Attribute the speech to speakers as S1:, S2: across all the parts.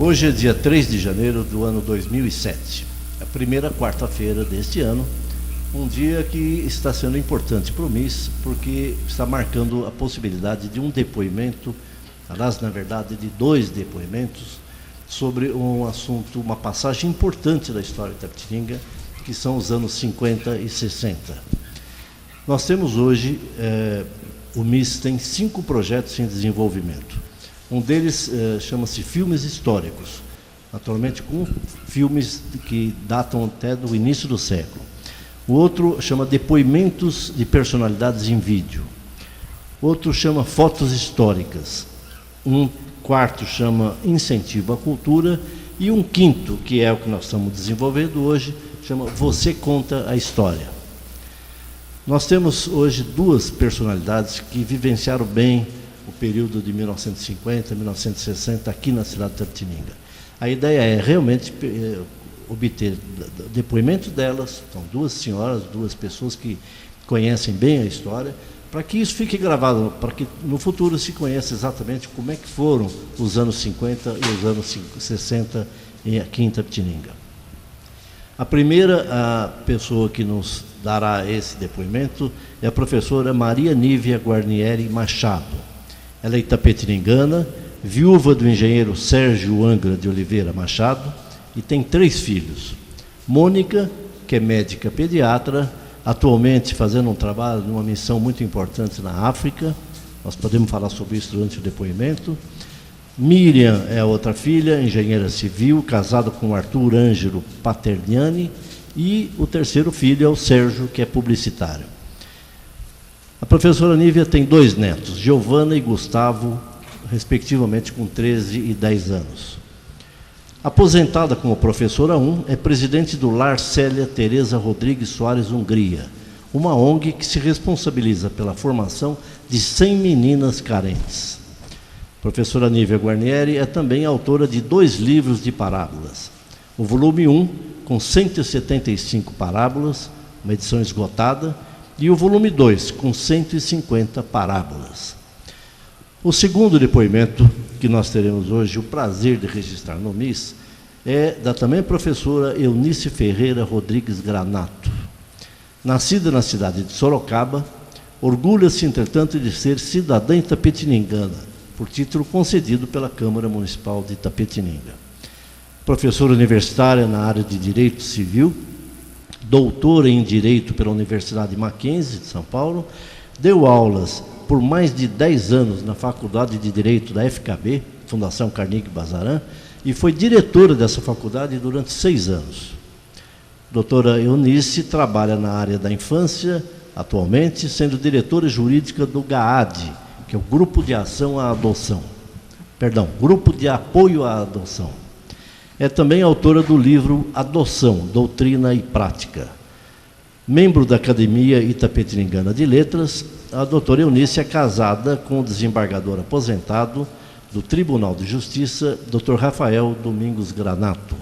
S1: Hoje é dia 3 de janeiro do ano 2007, a primeira quarta-feira deste ano, um dia que está sendo importante para o MIS, porque está marcando a possibilidade de um depoimento, aliás, na verdade, de 2 depoimentos, sobre um assunto, uma passagem importante da história de Itapetininga, que são os anos 50 e 60. Nós temos hoje, o MIS tem 5 projetos em desenvolvimento. Um deles chama-se Filmes Históricos, naturalmente com filmes que datam até do início do século. O outro chama Depoimentos de Personalidades em Vídeo. Outro chama Fotos Históricas. Um quarto chama Incentivo à Cultura. E um quinto, que é o que nós estamos desenvolvendo hoje, chama Você Conta a História. Nós temos hoje 2 personalidades que vivenciaram bem o período de 1950 a 1960 aqui na cidade de Itapetininga. A ideia é realmente obter depoimento delas, são 2 senhoras, 2 pessoas que conhecem bem a história, para que isso fique gravado, para que no futuro se conheça exatamente como é que foram os anos 50 e os anos 60 aqui em Itapetininga. A primeira pessoa que nos dará esse depoimento é a professora Maria Nívia Guarnieri Machado. Ela é itapetiningana, viúva do engenheiro Sérgio Angra de Oliveira Machado, e tem 3 filhos. Mônica, que é médica pediatra, atualmente fazendo um trabalho, uma missão muito importante na África, nós podemos falar sobre isso durante o depoimento. Miriam é a outra filha, engenheira civil, casada com Arthur Ângelo Paterniani, e o terceiro filho é o Sérgio, que é publicitário. A professora Nívia tem 2 netos, Giovana e Gustavo, respectivamente com 13 e 10 anos. Aposentada como professora 1, é presidente do Lar Célia Teresa Rodrigues Soares Hungria, uma ONG que se responsabiliza pela formação de 100 meninas carentes. A professora Nívia Guarnieri é também autora de 2 livros de parábolas. O volume 1, com 175 parábolas, uma edição esgotada, e o volume 2, com 150 parábolas. O segundo depoimento que nós teremos hoje, o prazer de registrar no MIS, é da também professora Eunice Ferreira Rodrigues Granato. Nascida na cidade de Sorocaba, orgulha-se, entretanto, de ser cidadã itapetiningana, por título concedido pela Câmara Municipal de Itapetininga. Professora universitária na área de Direito Civil, doutora em Direito pela Universidade Mackenzie de São Paulo, deu aulas por mais de 10 anos na Faculdade de Direito da FKB, Fundação Carnegie Bazaran, e foi diretora dessa faculdade durante 6 anos. Doutora Eunice trabalha na área da infância, atualmente, sendo diretora jurídica do GAAD, que é o Grupo de Ação à Adoção. Grupo de Apoio à Adoção. É também autora do livro Adoção, Doutrina e Prática. Membro da Academia Itapetiningana de Letras, a doutora Eunice é casada com o desembargador aposentado do Tribunal de Justiça, Dr. Rafael Domingos Granato.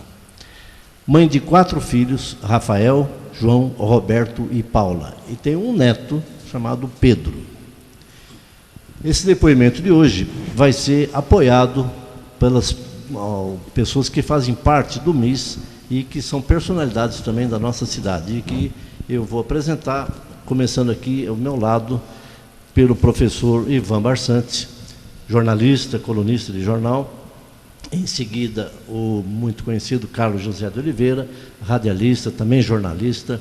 S1: Mãe de 4 filhos, Rafael, João, Roberto e Paula. E tem um neto chamado Pedro. Esse depoimento de hoje vai ser apoiado pelas pessoas que fazem parte do MIS e que são personalidades também da nossa cidade, e que eu vou apresentar, começando aqui ao meu lado, pelo professor Ivan Barsante, jornalista, colunista de jornal. Em seguida, o muito conhecido Carlos José de Oliveira, radialista, também jornalista,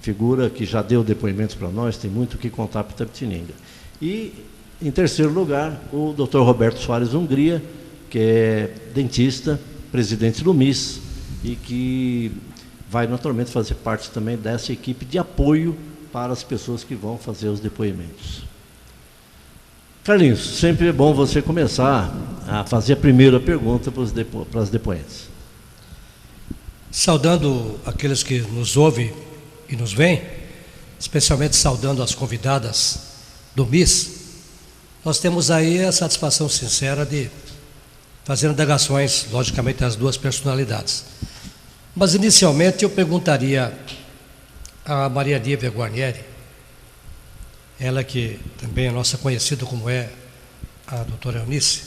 S1: figura que já deu depoimentos para nós, tem muito o que contar para Itapetininga. E, em terceiro lugar, o Dr. Roberto Soares Hungria, que é dentista, presidente do MIS, e que vai naturalmente fazer parte também dessa equipe de apoio para as pessoas que vão fazer os depoimentos. Carlinhos, sempre é bom você começar a fazer a primeira pergunta para as depoentes.
S2: Saudando aqueles que nos ouvem e nos veem, especialmente saudando as convidadas do MIS, nós temos aí a satisfação sincera de fazer indagações, logicamente, às 2 personalidades. Mas, inicialmente, eu perguntaria a Maria Nívia Guarnieri, ela que também é nossa conhecida como é a doutora Eunice,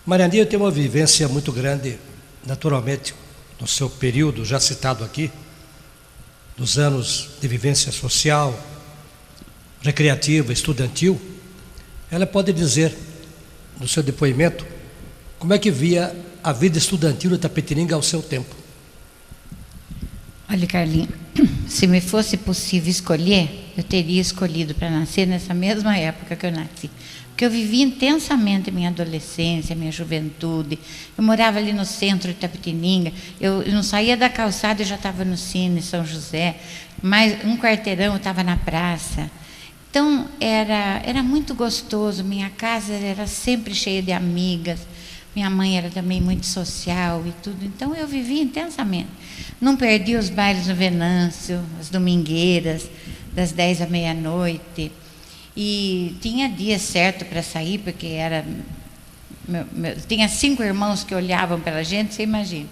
S2: Marianinha tem uma vivência muito grande, naturalmente, no seu período, já citado aqui, dos anos de vivência social, recreativa, estudantil. Ela pode dizer, no seu depoimento, como é que via a vida estudantil de Itapetininga ao seu tempo.
S3: Olha, Carlinhos, se me fosse possível escolher, eu teria escolhido para nascer nessa mesma época que eu nasci. Porque eu vivi intensamente minha adolescência, minha juventude. Eu morava ali no centro de Itapetininga. Eu não saía da calçada e já estava no Cine São José. Mais um quarteirão eu estava na praça. Então, era muito gostoso. Minha casa era sempre cheia de amigas. Minha mãe era também muito social e tudo. Então, eu vivia intensamente. Não perdi os bailes no Venâncio, as domingueiras, das 10 à meia-noite. E tinha dia certo para sair, porque tinha 5 irmãos que olhavam pela gente, você imagina.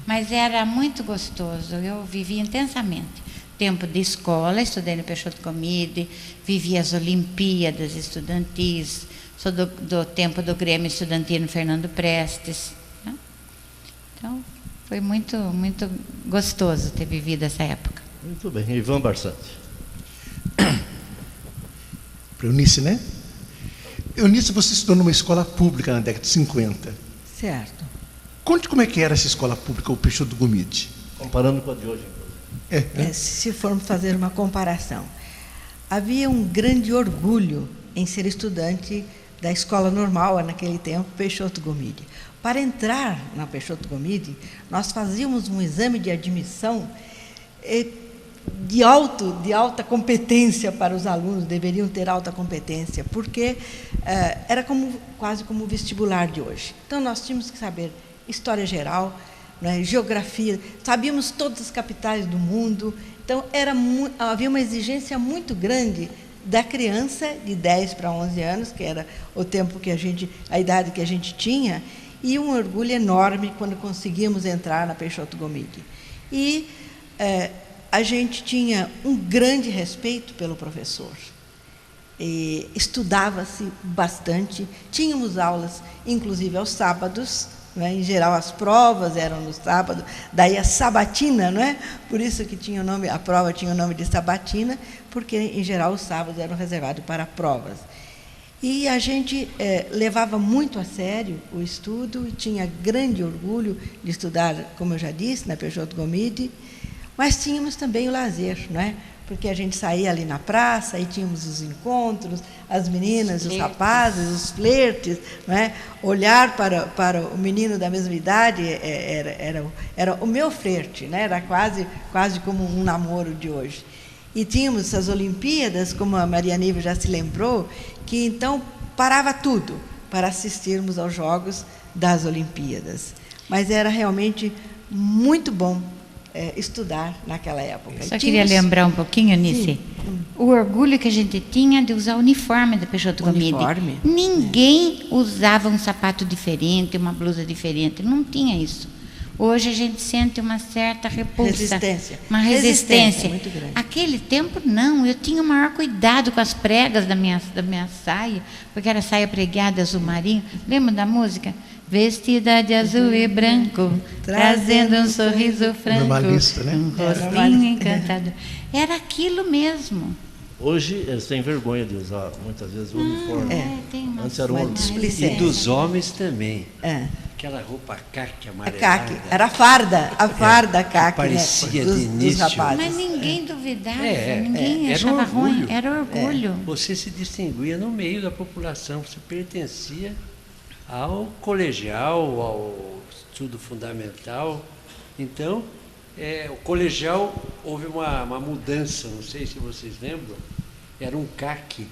S3: Mas era muito gostoso, eu vivia intensamente. Tempo de escola, estudei no Peixoto Comide, vivi as Olimpíadas Estudantis, sou do tempo do Grêmio Estudantil no Fernando Prestes. Né? Então, foi muito, muito gostoso ter vivido essa época.
S1: Muito bem. Ivan Barsatti.
S4: Para Eunice, né? Eunice, você estudou numa escola pública na década de 50.
S5: Certo.
S4: Conte como é que era essa escola pública, o Peixoto Gomide.
S1: Comparando com a de hoje.
S5: Se formos fazer uma comparação, havia um grande orgulho em ser estudante da escola normal, naquele tempo, Peixoto Gomide. Para entrar na Peixoto Gomide, nós fazíamos um exame de admissão de alta competência para os alunos, deveriam ter alta competência, porque era quase como o vestibular de hoje. Então, nós tínhamos que saber história geral, né, geografia, sabíamos todas as capitais do mundo. Então, havia uma exigência muito grande da criança de 10 para 11 anos, que era o tempo que a idade que a gente tinha, e um orgulho enorme quando conseguimos entrar na Peixoto Gomide. E a gente tinha um grande respeito pelo professor. Estudava-se bastante, tínhamos aulas, inclusive aos sábados, né? Em geral as provas eram no sábado, daí a sabatina, não é? Por isso que tinha a prova tinha o nome de sabatina, porque em geral os sábados eram reservados para provas. E a gente levava muito a sério o estudo e tinha grande orgulho de estudar, como eu já disse, na Peixoto Gomide, mas tínhamos também o lazer, não é? Porque a gente saía ali na praça e tínhamos os encontros, as meninas, os rapazes, os flertes, não é? Olhar para o menino da mesma idade era o meu flerte, né? Era quase como um namoro de hoje. E tínhamos essas Olimpíadas, como a Maria Nível já se lembrou, que então parava tudo para assistirmos aos Jogos das Olimpíadas. Mas era realmente muito bom estudar naquela época.
S3: Só queria lembrar um pouquinho, Nice, o orgulho que a gente tinha de usar o uniforme da Peixoto Gomide. Ninguém usava um sapato diferente, uma blusa diferente, não tinha isso. Hoje a gente sente uma certa repulsa, uma resistência
S5: muito grande.
S3: Aquele tempo não, eu tinha o maior cuidado com as pregas da minha saia, porque era saia pregada azul marinho. Lembra da música? Vestida de azul e branco, trazendo um sorriso franco,
S4: normalista, né?
S3: Um rostinho encantador. Era aquilo mesmo.
S1: Hoje eles têm vergonha de usar muitas vezes o uniforme. Antes era um
S6: E dos homens também. Aquela roupa caque amarelada.
S5: Era a farda caque,
S6: parecia
S5: né?
S6: de início.
S5: Dos rapazes.
S3: Mas ninguém duvidava,
S6: era
S3: ninguém achava ruim, era orgulho.
S6: Você se distinguia no meio da população, você pertencia ao colegial, ao estudo fundamental. Então, o colegial houve uma mudança, não sei se vocês lembram, era um caque.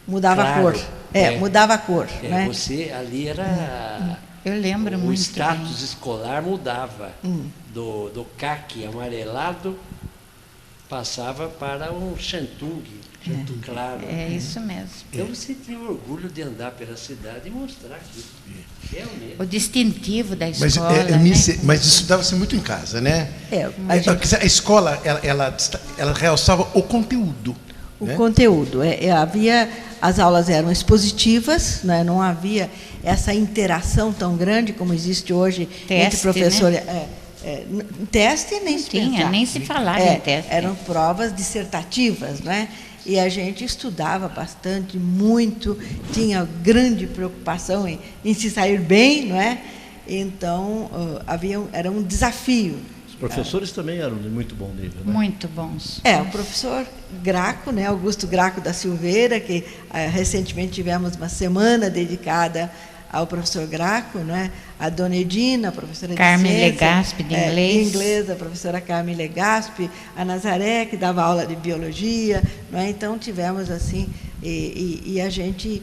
S5: Mudava
S6: claro,
S5: a cor. Mudava a cor. Né?
S6: Você ali era...
S3: Eu lembro muito.
S6: O status escolar mudava. Do caque amarelado, passava para um chantung. Claro.
S3: É isso mesmo.
S6: Então você tinha orgulho de andar pela cidade e mostrar aquilo. Realmente.
S3: O distintivo da escola.
S4: Mas estudava-se muito em casa, né? A escola, ela realçava o conteúdo.
S5: O conteúdo. as aulas eram expositivas, né? Não havia essa interação tão grande como existe hoje entre professor,
S3: né?
S5: Teste nem se
S3: tinha,
S5: pensar.
S3: nem se falava em teste.
S5: Eram provas dissertativas, né? E a gente estudava bastante, muito, tinha grande preocupação em se sair bem, não é? Então, era um desafio.
S1: Os professores também eram de muito bom nível, né?
S3: Muito bons.
S5: O professor Graco, né? Augusto Graco da Silveira, que recentemente tivemos uma semana dedicada ao professor Graco, né? A dona Edina, a professora de
S3: Carmen
S5: ciência,
S3: Legaspi, de inglês.
S5: De inglês, a professora Carmen Legaspi, a Nazaré, que dava aula de biologia, não é? Então tivemos assim, e a gente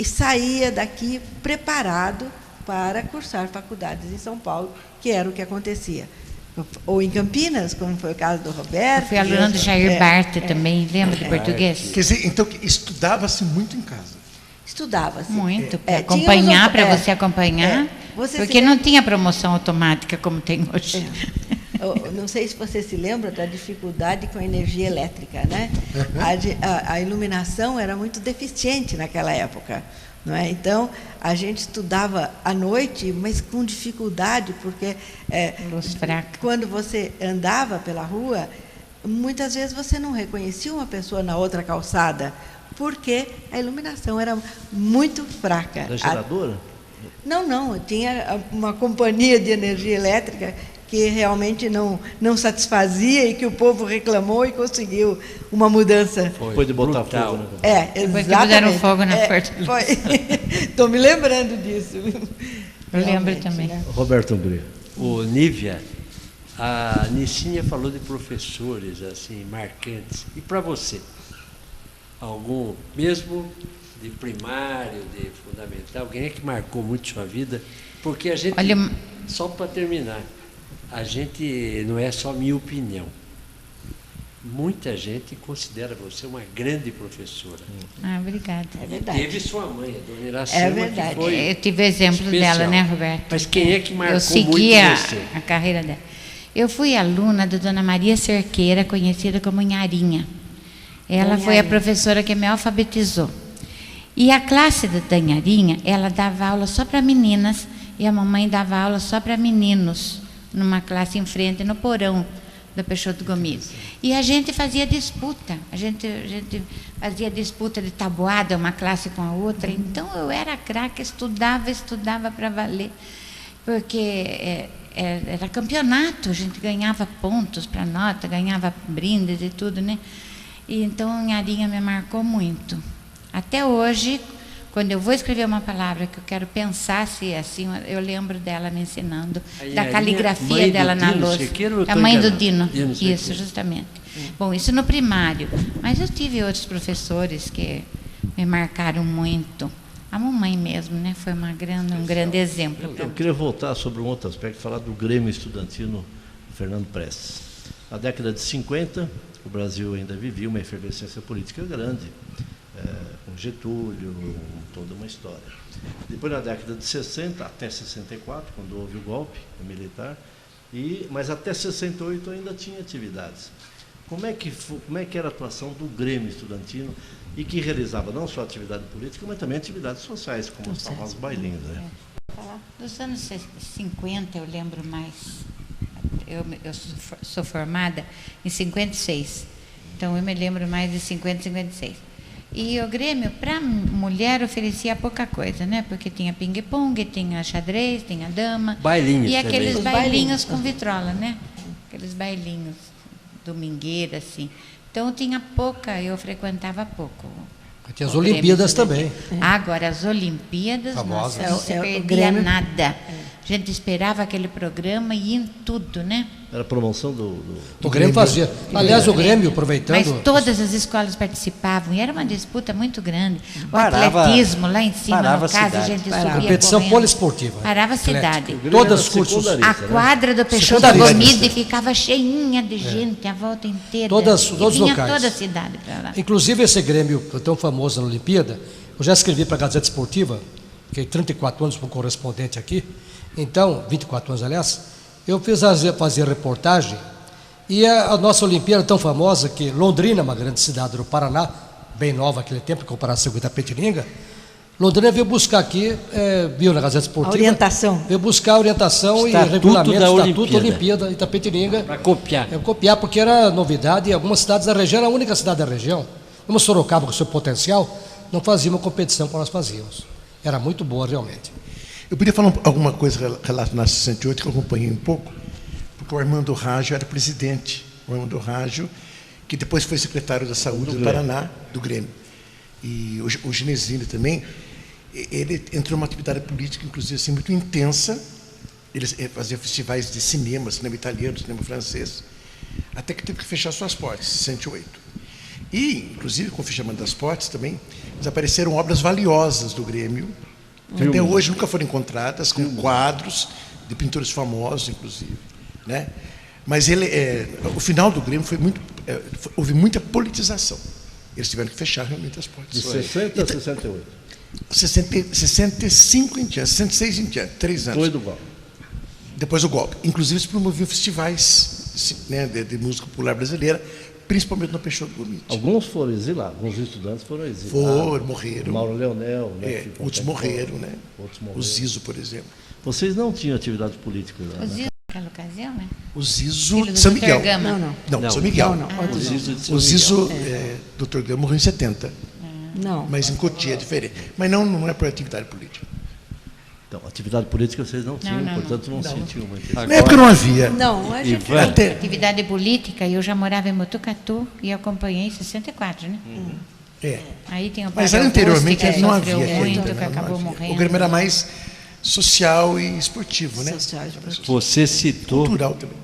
S5: saía daqui preparado para cursar faculdades em São Paulo, que era o que acontecia. Ou em Campinas, como foi o caso do Roberto.
S3: Eu fui aluna do Jair Bart também, lembra de português?
S4: Quer dizer, então estudava-se muito em casa.
S5: Estudava-se.
S3: Muito, para acompanhar, para você acompanhar, porque não tinha promoção automática como tem hoje.
S5: Eu não sei se você se lembra da dificuldade com a energia elétrica, né? A iluminação era muito deficiente naquela época, não é? Então, a gente estudava à noite, mas com dificuldade, porque
S3: luz fraca.
S5: Quando você andava pela rua, muitas vezes você não reconhecia uma pessoa na outra calçada, porque a iluminação era muito fraca.
S1: Era geradora?
S5: Não, tinha uma companhia de energia elétrica que realmente não satisfazia e que o povo reclamou e conseguiu uma mudança.
S1: Foi de botar
S6: brutal.
S1: fogo, né?
S5: Exatamente.
S3: Foi que puseram fogo na porta.
S5: Estou me lembrando disso.
S3: Eu lembro também.
S5: Né?
S1: Roberto Hungria.
S6: O Nívia, a Nicinha falou de professores assim marcantes. E para você? Algum, mesmo de primário, de fundamental, alguém é que marcou muito sua vida? Porque a gente, só para terminar, a gente não é só minha opinião. Muita gente considera você uma grande professora.
S3: Obrigada.
S5: É verdade.
S6: Teve sua mãe, a dona Iracema,
S5: É verdade.
S6: que foi
S3: Eu tive exemplo
S6: especial.
S3: dela, né, Roberto?
S6: Mas quem é que marcou
S3: Eu segui
S6: muito você?
S3: a carreira dela. Eu fui aluna da dona Maria Cerqueira, conhecida como Nharinha. Ela foi a professora que me alfabetizou. E a classe da Nharinha, ela dava aula só para meninas e a mamãe dava aula só para meninos, numa classe em frente, no porão da Peixoto Gomes. E a gente fazia disputa, a gente fazia disputa de tabuada, uma classe com a outra. Então eu era craque, estudava para valer, porque era campeonato, a gente ganhava pontos para nota, ganhava brindes e tudo, né? E então a Nharinha me marcou muito. Até hoje, quando eu vou escrever uma palavra que eu quero pensar se é assim, eu lembro dela me ensinando, da caligrafia dela na lousa. A mãe do Dino. Isso, justamente. Bom, isso no primário. Mas eu tive outros professores que me marcaram muito. A mamãe mesmo, né? Foi um grande exemplo.
S1: Eu queria voltar sobre um outro aspecto, falar do Grêmio Estudantil Fernando Prestes. Na década de 50, o Brasil ainda vivia uma efervescência política grande, com Getúlio, toda uma história. Depois, na década de 60, até 64, quando houve o golpe militar, mas até 68 ainda tinha atividades. Como é que era a atuação do Grêmio Estudantino e que realizava não só atividade política, mas também atividades sociais, como os famosos bailinhos, né?
S3: Dos anos 50, eu lembro mais. Eu sou formada em 56, então eu me lembro mais de 50 e 56. E o Grêmio, para mulher, oferecia pouca coisa, né? Porque tinha ping-pong, tinha xadrez, tinha dama.
S6: Bailinhos
S3: e aqueles
S6: também.
S3: bailinhos com vitrola, né? Aqueles bailinhos domingueira, assim. Então tinha pouca, eu frequentava pouco.
S2: Tinha as Olimpíadas também.
S3: Agora, as Olimpíadas,
S2: famosas.
S3: nossa, não se perdia nada. A gente esperava aquele programa e ia em tudo, né?
S1: Era a promoção
S2: O Grêmio fazia. Aliás, o Grêmio, aproveitando...
S3: Mas todas as escolas participavam e era uma disputa muito grande. O
S6: Parava-
S3: atletismo lá em cima,
S6: parava
S3: no
S6: a
S3: caso, a
S6: cidade.
S3: gente
S6: Parava.
S3: subia
S2: Competição
S3: correndo.
S2: poliesportiva.
S3: Parava a
S2: Atlética.
S3: cidade.
S2: Todos os cursos.
S3: A quadra do Peixoto
S2: Secundarista.
S3: Gomide ficava cheinha de gente a volta inteira.
S2: Todos
S3: E
S2: os
S3: vinha
S2: locais.
S3: toda a cidade para lá.
S2: Inclusive, esse Grêmio tão famoso na Olimpíada, eu já escrevi para a Gazeta Esportiva, fiquei 34 anos como correspondente aqui, então, 24 anos, aliás, eu fazia reportagem, e a nossa Olimpíada tão famosa que Londrina, uma grande cidade do Paraná, bem nova naquele tempo, em comparação com Itapetininga, Londrina veio buscar aqui, viu na Gazeta Esportiva,
S5: A orientação.
S2: veio buscar a orientação
S6: Estatuto
S2: e regulamento,
S6: da
S2: Estatuto da Olimpíada Itapetininga.
S6: Para copiar.
S2: Copiar, porque era novidade, e algumas cidades da região, era a única cidade da região, como Sorocaba, com seu potencial, não fazia uma competição como nós fazíamos. Era muito boa, realmente.
S4: Eu podia falar alguma coisa relacionada a 68, que eu acompanhei um pouco, porque o Armando Raggio era presidente. O Armando Raggio, que depois foi secretário da Saúde do Paraná, do Grêmio. E o Genesini também, ele entrou numa atividade política, inclusive, assim, muito intensa. Ele fazia festivais de cinema italiano, cinema francês, até que teve que fechar suas portas, em 68. E, inclusive, com o fechamento das portas também, desapareceram obras valiosas do Grêmio, que até hoje nunca foram encontradas, com quadros de pintores famosos, inclusive, né? Mas o final do Grêmio foi muito... houve muita politização. Eles tiveram que fechar realmente as portas.
S1: De 60 a 68.
S4: 65 em diante, 66 em diante, 3 anos.
S1: Foi do golpe.
S4: Depois do golpe. Inclusive, se promoviam festivais, né, de música popular brasileira, principalmente no Peixoto Gomide.
S1: Alguns foram exilados, alguns estudantes foram exilados.
S4: Morreram.
S1: Mauro Leonel, né?
S4: Outros morreram, né?
S1: Outros morreram.
S4: O Zizo, por exemplo.
S1: Vocês não tinham atividade política lá,
S3: O
S1: né?
S3: Zizo, naquela ocasião, né?
S4: O Zizo
S3: Filho do
S4: de São
S3: Dr.
S4: Miguel.
S3: Gama.
S4: Não, São Miguel.
S1: O Zizo de São
S4: O Zizo,
S1: Miguel.
S4: Dr. Gama morreu em 70.
S5: Não.
S4: Mas em Cotia é diferente. Mas não é por atividade política.
S1: Então, atividade política vocês não tinham,
S3: não.
S1: portanto não sentiam uma intenção.
S4: Na época não havia.
S5: Não, a gente
S6: Ivan,
S4: Até,
S3: Atividade política, eu já morava em Botucatu e acompanhei em 64, né? Aí tem o
S4: Mas
S3: Padre
S4: anteriormente
S3: Augusto, que
S4: não
S3: sofreu
S4: havia.
S3: muito,
S4: ainda,
S3: que
S4: não
S3: acabou
S4: havia.
S3: morrendo.
S4: O Grêmio era mais social e esportivo, né?
S5: Social e esportivo.
S6: você citou
S4: Cultural também.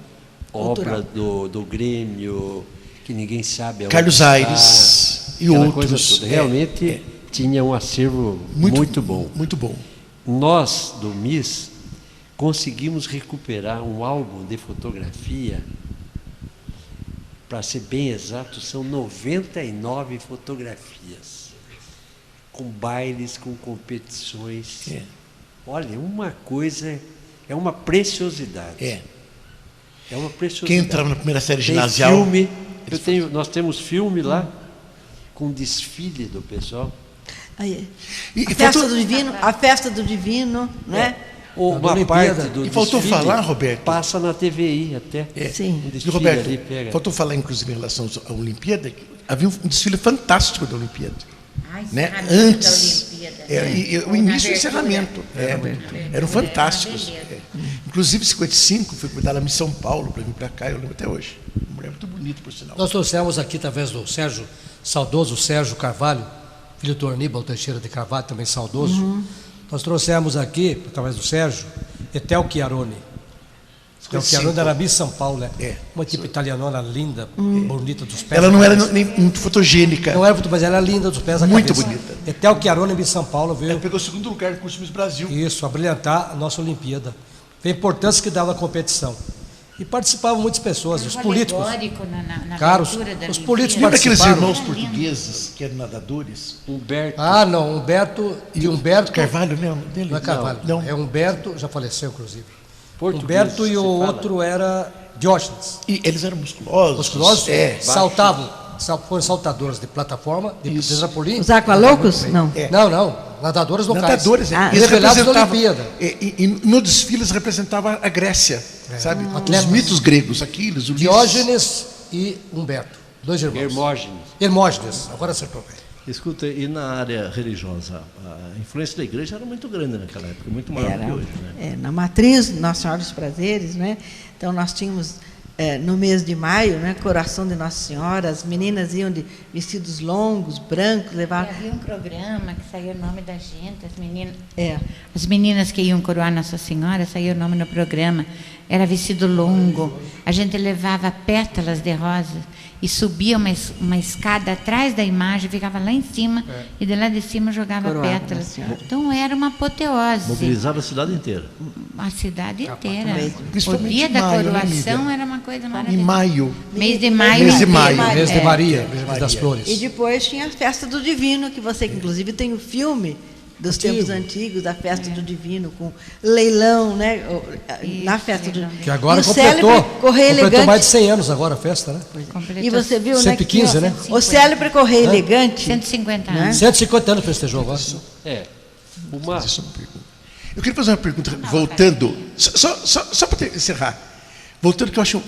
S6: obra do Grêmio, que ninguém sabe.
S4: Carlos
S6: onde
S4: Aires
S6: está,
S4: e
S6: aquela
S4: outros.
S6: coisa toda. Realmente tinha um acervo muito bom.
S4: Muito bom.
S6: Nós, do MIS, conseguimos recuperar um álbum de fotografia, para ser bem exato, são 99 fotografias, com bailes, com competições. Olha, uma coisa, é uma preciosidade.
S4: É.
S6: É uma preciosidade.
S4: Quem entrava na primeira série
S6: Tem
S4: ginasial.
S6: filme, nós temos filme lá, com desfile do pessoal.
S5: Aí,
S4: E
S5: a festa do Divino, né?
S6: Ou
S2: Da
S6: uma
S2: Olimpíada.
S6: parte do
S4: E faltou
S6: desfile
S4: falar, Roberto?
S6: passa na TVI até.
S5: Sim.
S6: Um
S4: E,
S6: desfile
S4: Roberto,
S6: ali pega.
S4: faltou falar, inclusive, em relação à Olimpíada, que havia um desfile fantástico da Olimpíada.
S3: Ai,
S4: Né?
S3: encerramento
S4: Antes.
S3: da Olimpíada.
S4: E o
S3: Na
S4: início e o
S3: abertura.
S4: encerramento. Eram fantásticos.
S3: Era uma beleza.
S4: Inclusive, em 55, fui cuidar lá em São Paulo para vir para cá, eu lembro até hoje. Uma mulher muito bonita, por sinal.
S2: Nós trouxemos aqui, através do Sérgio, saudoso Sérgio Carvalho, filho do Aníbal Teixeira de Carvalho, também saudoso. Nós trouxemos aqui, através do Sérgio, Etel Chiarone. Etel Chiarone era Miss São Paulo, né? Uma tipo italianona linda, bonita dos pés.
S4: Ela
S2: à
S4: não era
S2: cabeça.
S4: nem muito fotogênica.
S2: Não era muito, mas ela era linda dos pés à
S4: Muito
S2: cabeça.
S4: bonita.
S2: Etel Chiarone, Miss São Paulo, veio
S4: Ela pegou o segundo lugar no curso Miss Brasil.
S2: isso, a brilhantar a nossa Olimpíada. A importância que dava a competição. E participavam muitas pessoas, os políticos.
S3: Alegórico na
S2: Caros,
S3: abertura da
S2: os
S3: Olimpíada.
S2: políticos
S4: Lembra aqueles
S2: participaram.
S4: irmãos portugueses que eram nadadores?
S6: Humberto.
S2: Ah, não, Humberto e Humberto.
S4: Carvalho, né? Dele?
S2: Não é Carvalho,
S4: Não.
S2: é Humberto, já faleceu inclusive.
S6: Português,
S2: Humberto e o
S6: se fala.
S2: outro era Diógenes.
S4: E eles eram musculosos.
S2: Musculosos,
S4: É.
S2: saltavam, foram saltadores de plataforma, de trampolim.
S5: Os aqualocos? Não.
S2: Não, nadadores locais.
S4: Nadadores.
S5: Ah.
S4: Eles
S2: Revelados na
S4: representavam.
S2: Olimpíada.
S4: E no desfile eles representavam a Grécia, sabe?
S2: Atletas.
S4: Os mitos gregos, Aquiles, Ulisses.
S2: Diógenes e Humberto, dois irmãos.
S6: Hermógenes.
S2: Hermógenes, agora acertou bem.
S1: Escuta, e na área religiosa, a influência da igreja era muito grande naquela época, muito maior do que hoje, né?
S5: Na matriz Nossa Senhora dos Prazeres, né? Então nós tínhamos no mês de maio, né, Coração de Nossa Senhora, as meninas iam de vestidos longos, brancos, levavam.
S3: Havia um programa que saía o nome da gente,
S5: É.
S3: as meninas que iam coroar Nossa Senhora, saía o nome no programa, era vestido longo, a gente levava pétalas de rosa e subia uma escada atrás da imagem, ficava lá em cima e de lá de cima jogava
S5: Coroava
S3: pétalas.
S5: Nossa Senhora.
S3: Então era uma apoteose,
S1: Mobilizava a cidade inteira.
S3: a cidade inteira. O
S4: Principalmente
S3: dia
S4: em
S3: da
S4: maio, né,
S3: coroação
S4: Lívia?
S3: era uma coisa
S4: Em
S3: maravilhosa.
S4: maio.
S3: Mês de maio
S4: Mês de
S3: inteiro.
S4: maio.
S2: Mês de
S5: É.
S2: Maria, mês das flores.
S5: E depois tinha a festa do Divino, que você, inclusive, tem o filme dos tempos antigos, da festa do Divino, com leilão, né? Na festa do Divino.
S2: Que agora completou mais de 100 anos agora a festa, né?
S5: E você viu,
S2: 115,
S5: né?
S2: né?
S5: O célebre Correio Elegante.
S3: 150 anos.
S5: Né?
S2: 150 anos festejou agora.
S4: Eu queria fazer uma pergunta, voltando, só para encerrar. Voltando, que eu acho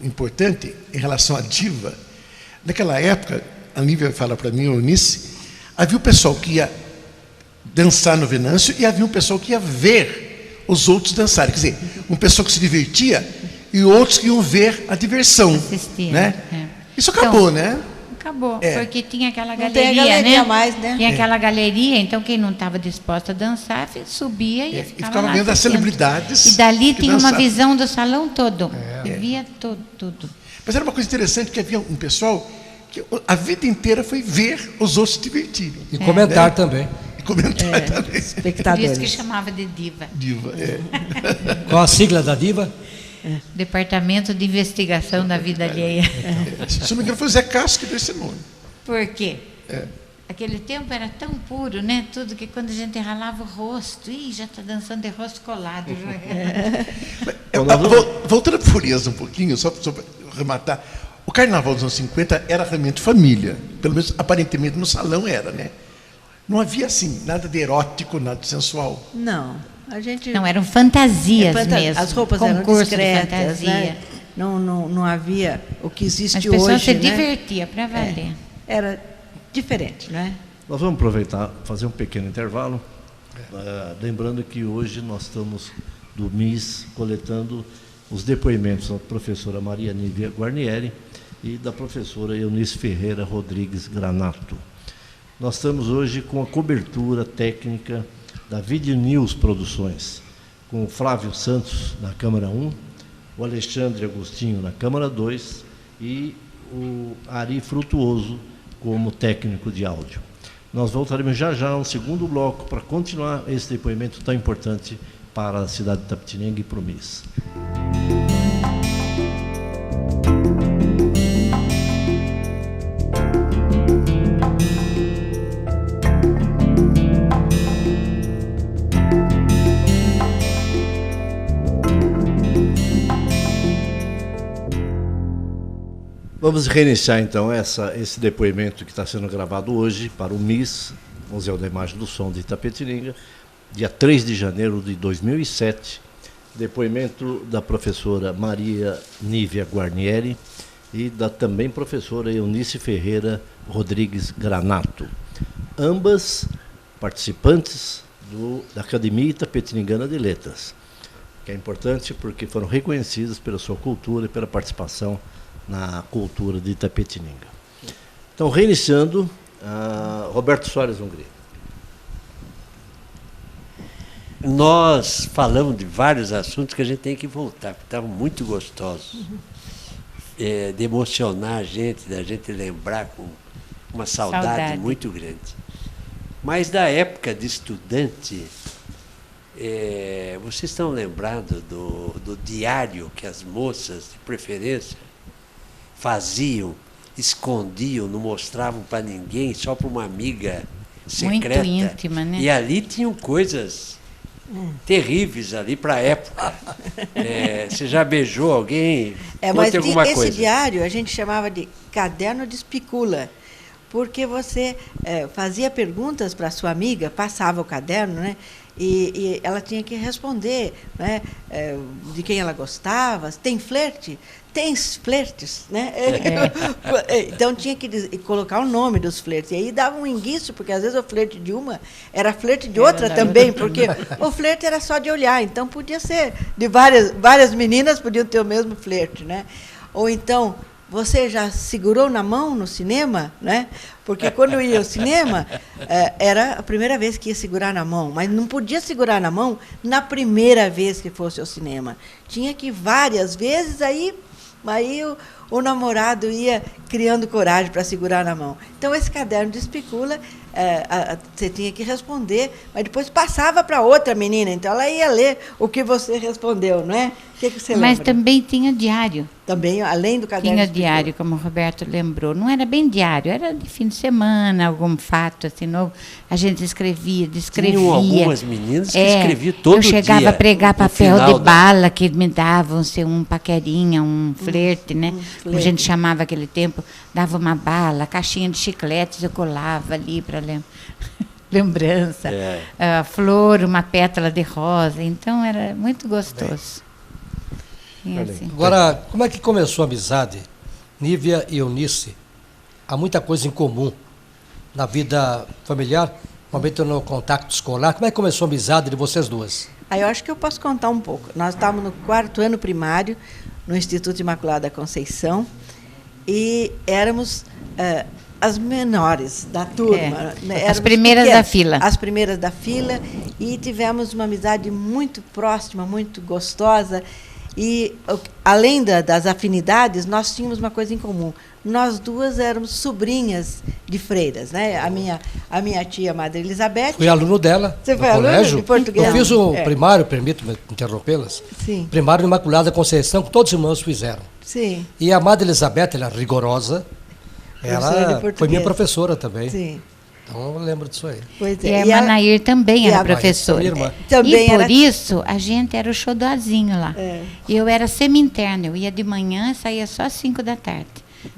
S4: importante em relação à diva. Naquela época, a Nívia fala para mim, a Eunice, havia o pessoal que ia dançar no Venâncio e havia um pessoal que ia ver os outros dançarem. Quer dizer, um pessoal que se divertia e outros que iam ver a diversão.
S3: Assistir,
S4: né? Isso
S3: então,
S4: acabou, né?
S3: Acabou, porque tinha aquela
S5: Não
S3: galeria,
S5: tem a galeria
S3: né?
S5: mais, né?
S3: Tinha aquela galeria, então quem não estava disposto a dançar, subia e ficava lá
S4: vendo as
S3: assistindo.
S4: celebridades.
S3: E dali
S4: que
S3: tinha uma
S4: dançavam.
S3: visão do salão todo. Via tudo.
S4: Mas era uma coisa interessante, que havia um pessoal que a vida inteira foi ver os outros se divertirem.
S2: E comentar também.
S4: E comentar também.
S3: Por
S5: Espectadores.
S3: isso que chamava de diva.
S4: Diva,
S2: Qual a sigla da diva?
S3: Departamento de Investigação da Vida Alheia.
S4: Se não me engano, foi o Zé Castro que deu esse nome.
S3: Por quê? Aquele tempo era tão puro, né? Tudo que quando a gente ralava o rosto, já está dançando de rosto colado.
S4: Voltando para Furias um pouquinho, só para rematar, o carnaval dos anos 50 era realmente família. Pelo menos, aparentemente, no salão era, né? Não havia, assim, nada de erótico, nada de sensual.
S5: Não, a gente...
S3: Não, eram fantasias mesmo.
S5: As roupas eram
S3: concurso
S5: discretas,
S3: de fantasia.
S5: né? Não havia o que existe
S3: As
S5: hoje.
S3: pessoas se
S5: né?
S3: divertiam para valer.
S5: Era diferente, né?
S1: Nós vamos aproveitar, fazer um pequeno intervalo, lembrando que hoje nós estamos do MIS coletando os depoimentos da professora Maria Nívia Guarnieri e da professora Eunice Ferreira Rodrigues Granato. Nós estamos hoje com a cobertura técnica da Video News Produções, com o Flávio Santos na Câmara 1, o Alexandre Agostinho na Câmara 2 e o Ari Frutuoso como técnico de áudio. Nós voltaremos já no segundo bloco para continuar esse depoimento tão importante para a cidade de Itapetininga e para o MIS. Vamos reiniciar, então, esse depoimento que está sendo gravado hoje para o MIS, Museu da Imagem do Som de Itapetininga, dia 3 de janeiro de 2007, depoimento da professora Maria Nívia Guarnieri e da também professora Eunice Ferreira Rodrigues Granato, ambas participantes da Academia Itapetiningana de Letras, que é importante porque foram reconhecidas pela sua cultura e pela participação na cultura de Itapetininga. Então, reiniciando, Roberto Soares Hungria.
S6: Nós falamos de vários assuntos que a gente tem que voltar, porque estavam muito gostosos. De emocionar a gente, da gente lembrar com uma saudade muito grande. Mas da época de estudante, vocês estão lembrados do diário que as moças, de preferência, faziam, escondiam, não mostravam para ninguém, só para uma amiga secreta.
S3: Muito íntima, né?
S6: E ali tinham coisas terríveis ali para a época. Você já beijou alguém?
S5: Mas
S6: alguma
S5: esse
S6: coisa.
S5: diário a gente chamava de caderno de espicula, porque você fazia perguntas para sua amiga, passava o caderno, né? E ela tinha que responder, né, de quem ela gostava. Tem flerte? Tem flertes, né? Então tinha que colocar o nome dos flertes. E aí dava um enguiço, porque às vezes o flerte de uma era flerte de outra também, porque o flerte era só de olhar, então podia ser de várias meninas podiam ter o mesmo flerte, né? Ou então, você já segurou na mão no cinema, né? Porque quando eu ia ao cinema, era a primeira vez que ia segurar na mão, mas não podia segurar na mão na primeira vez que fosse ao cinema. Tinha que ir várias vezes, aí o namorado ia criando coragem para segurar na mão. Então, esse caderno de espicula, você tinha que responder, mas depois passava para outra menina, então ela ia ler o que você respondeu, não é? que você
S3: Mas
S5: lembra?
S3: também tinha diário.
S5: Também, além do caderno
S3: Tinha
S5: de
S3: diário, como o Roberto lembrou. Não era bem diário, era de fim de semana, algum fato assim novo. A gente escrevia, descrevia.
S6: Tinham algumas meninas que escreviam todo dia.
S3: Eu chegava a pregar
S6: no
S3: papel
S6: final
S3: de bala, que me davam um paquerinha, um flerte, né? Como a gente chamava aquele tempo, dava uma bala, caixinha de chicletes, eu colava ali para lembrança. Flor, uma pétala de rosa. Então era muito gostoso. E assim.
S2: Agora, como é que começou a amizade? Nívia e Eunice, há muita coisa em comum na vida familiar, momento no contato escolar. Como é que começou a amizade de vocês duas?
S5: Aí eu acho que eu posso contar um pouco. Nós estávamos no 4º ano primário, no Instituto Imaculada Conceição, e éramos as menores da turma. Né?
S3: As primeiras da fila.
S5: As primeiras da fila, e tivemos uma amizade muito próxima, muito gostosa. E, além das afinidades, nós tínhamos uma coisa em comum. Nós duas éramos sobrinhas de freiras, né? A minha tia, Madre Elizabeth.
S2: Fui aluno dela.
S5: Você
S2: no
S5: foi aluno
S2: colégio.
S5: de português?
S2: Eu fiz o primário, permito-me interrompê-las.
S5: Sim.
S2: Primário Imaculada Conceição, que todos os irmãos fizeram.
S5: Sim.
S2: E a Madre Elizabeth, ela é rigorosa,
S5: Professora de
S2: ela
S5: português.
S2: foi minha professora também.
S5: Sim.
S2: Então eu lembro disso aí.
S5: Pois
S3: E a
S5: é.
S3: irmã Nair também era professora.
S2: minha irmã.
S5: Também
S3: E por
S5: era-
S3: isso a gente era o xodózinho lá.
S5: É.
S3: E eu era semi-interna, eu ia de manhã e saía só às 5 da tarde.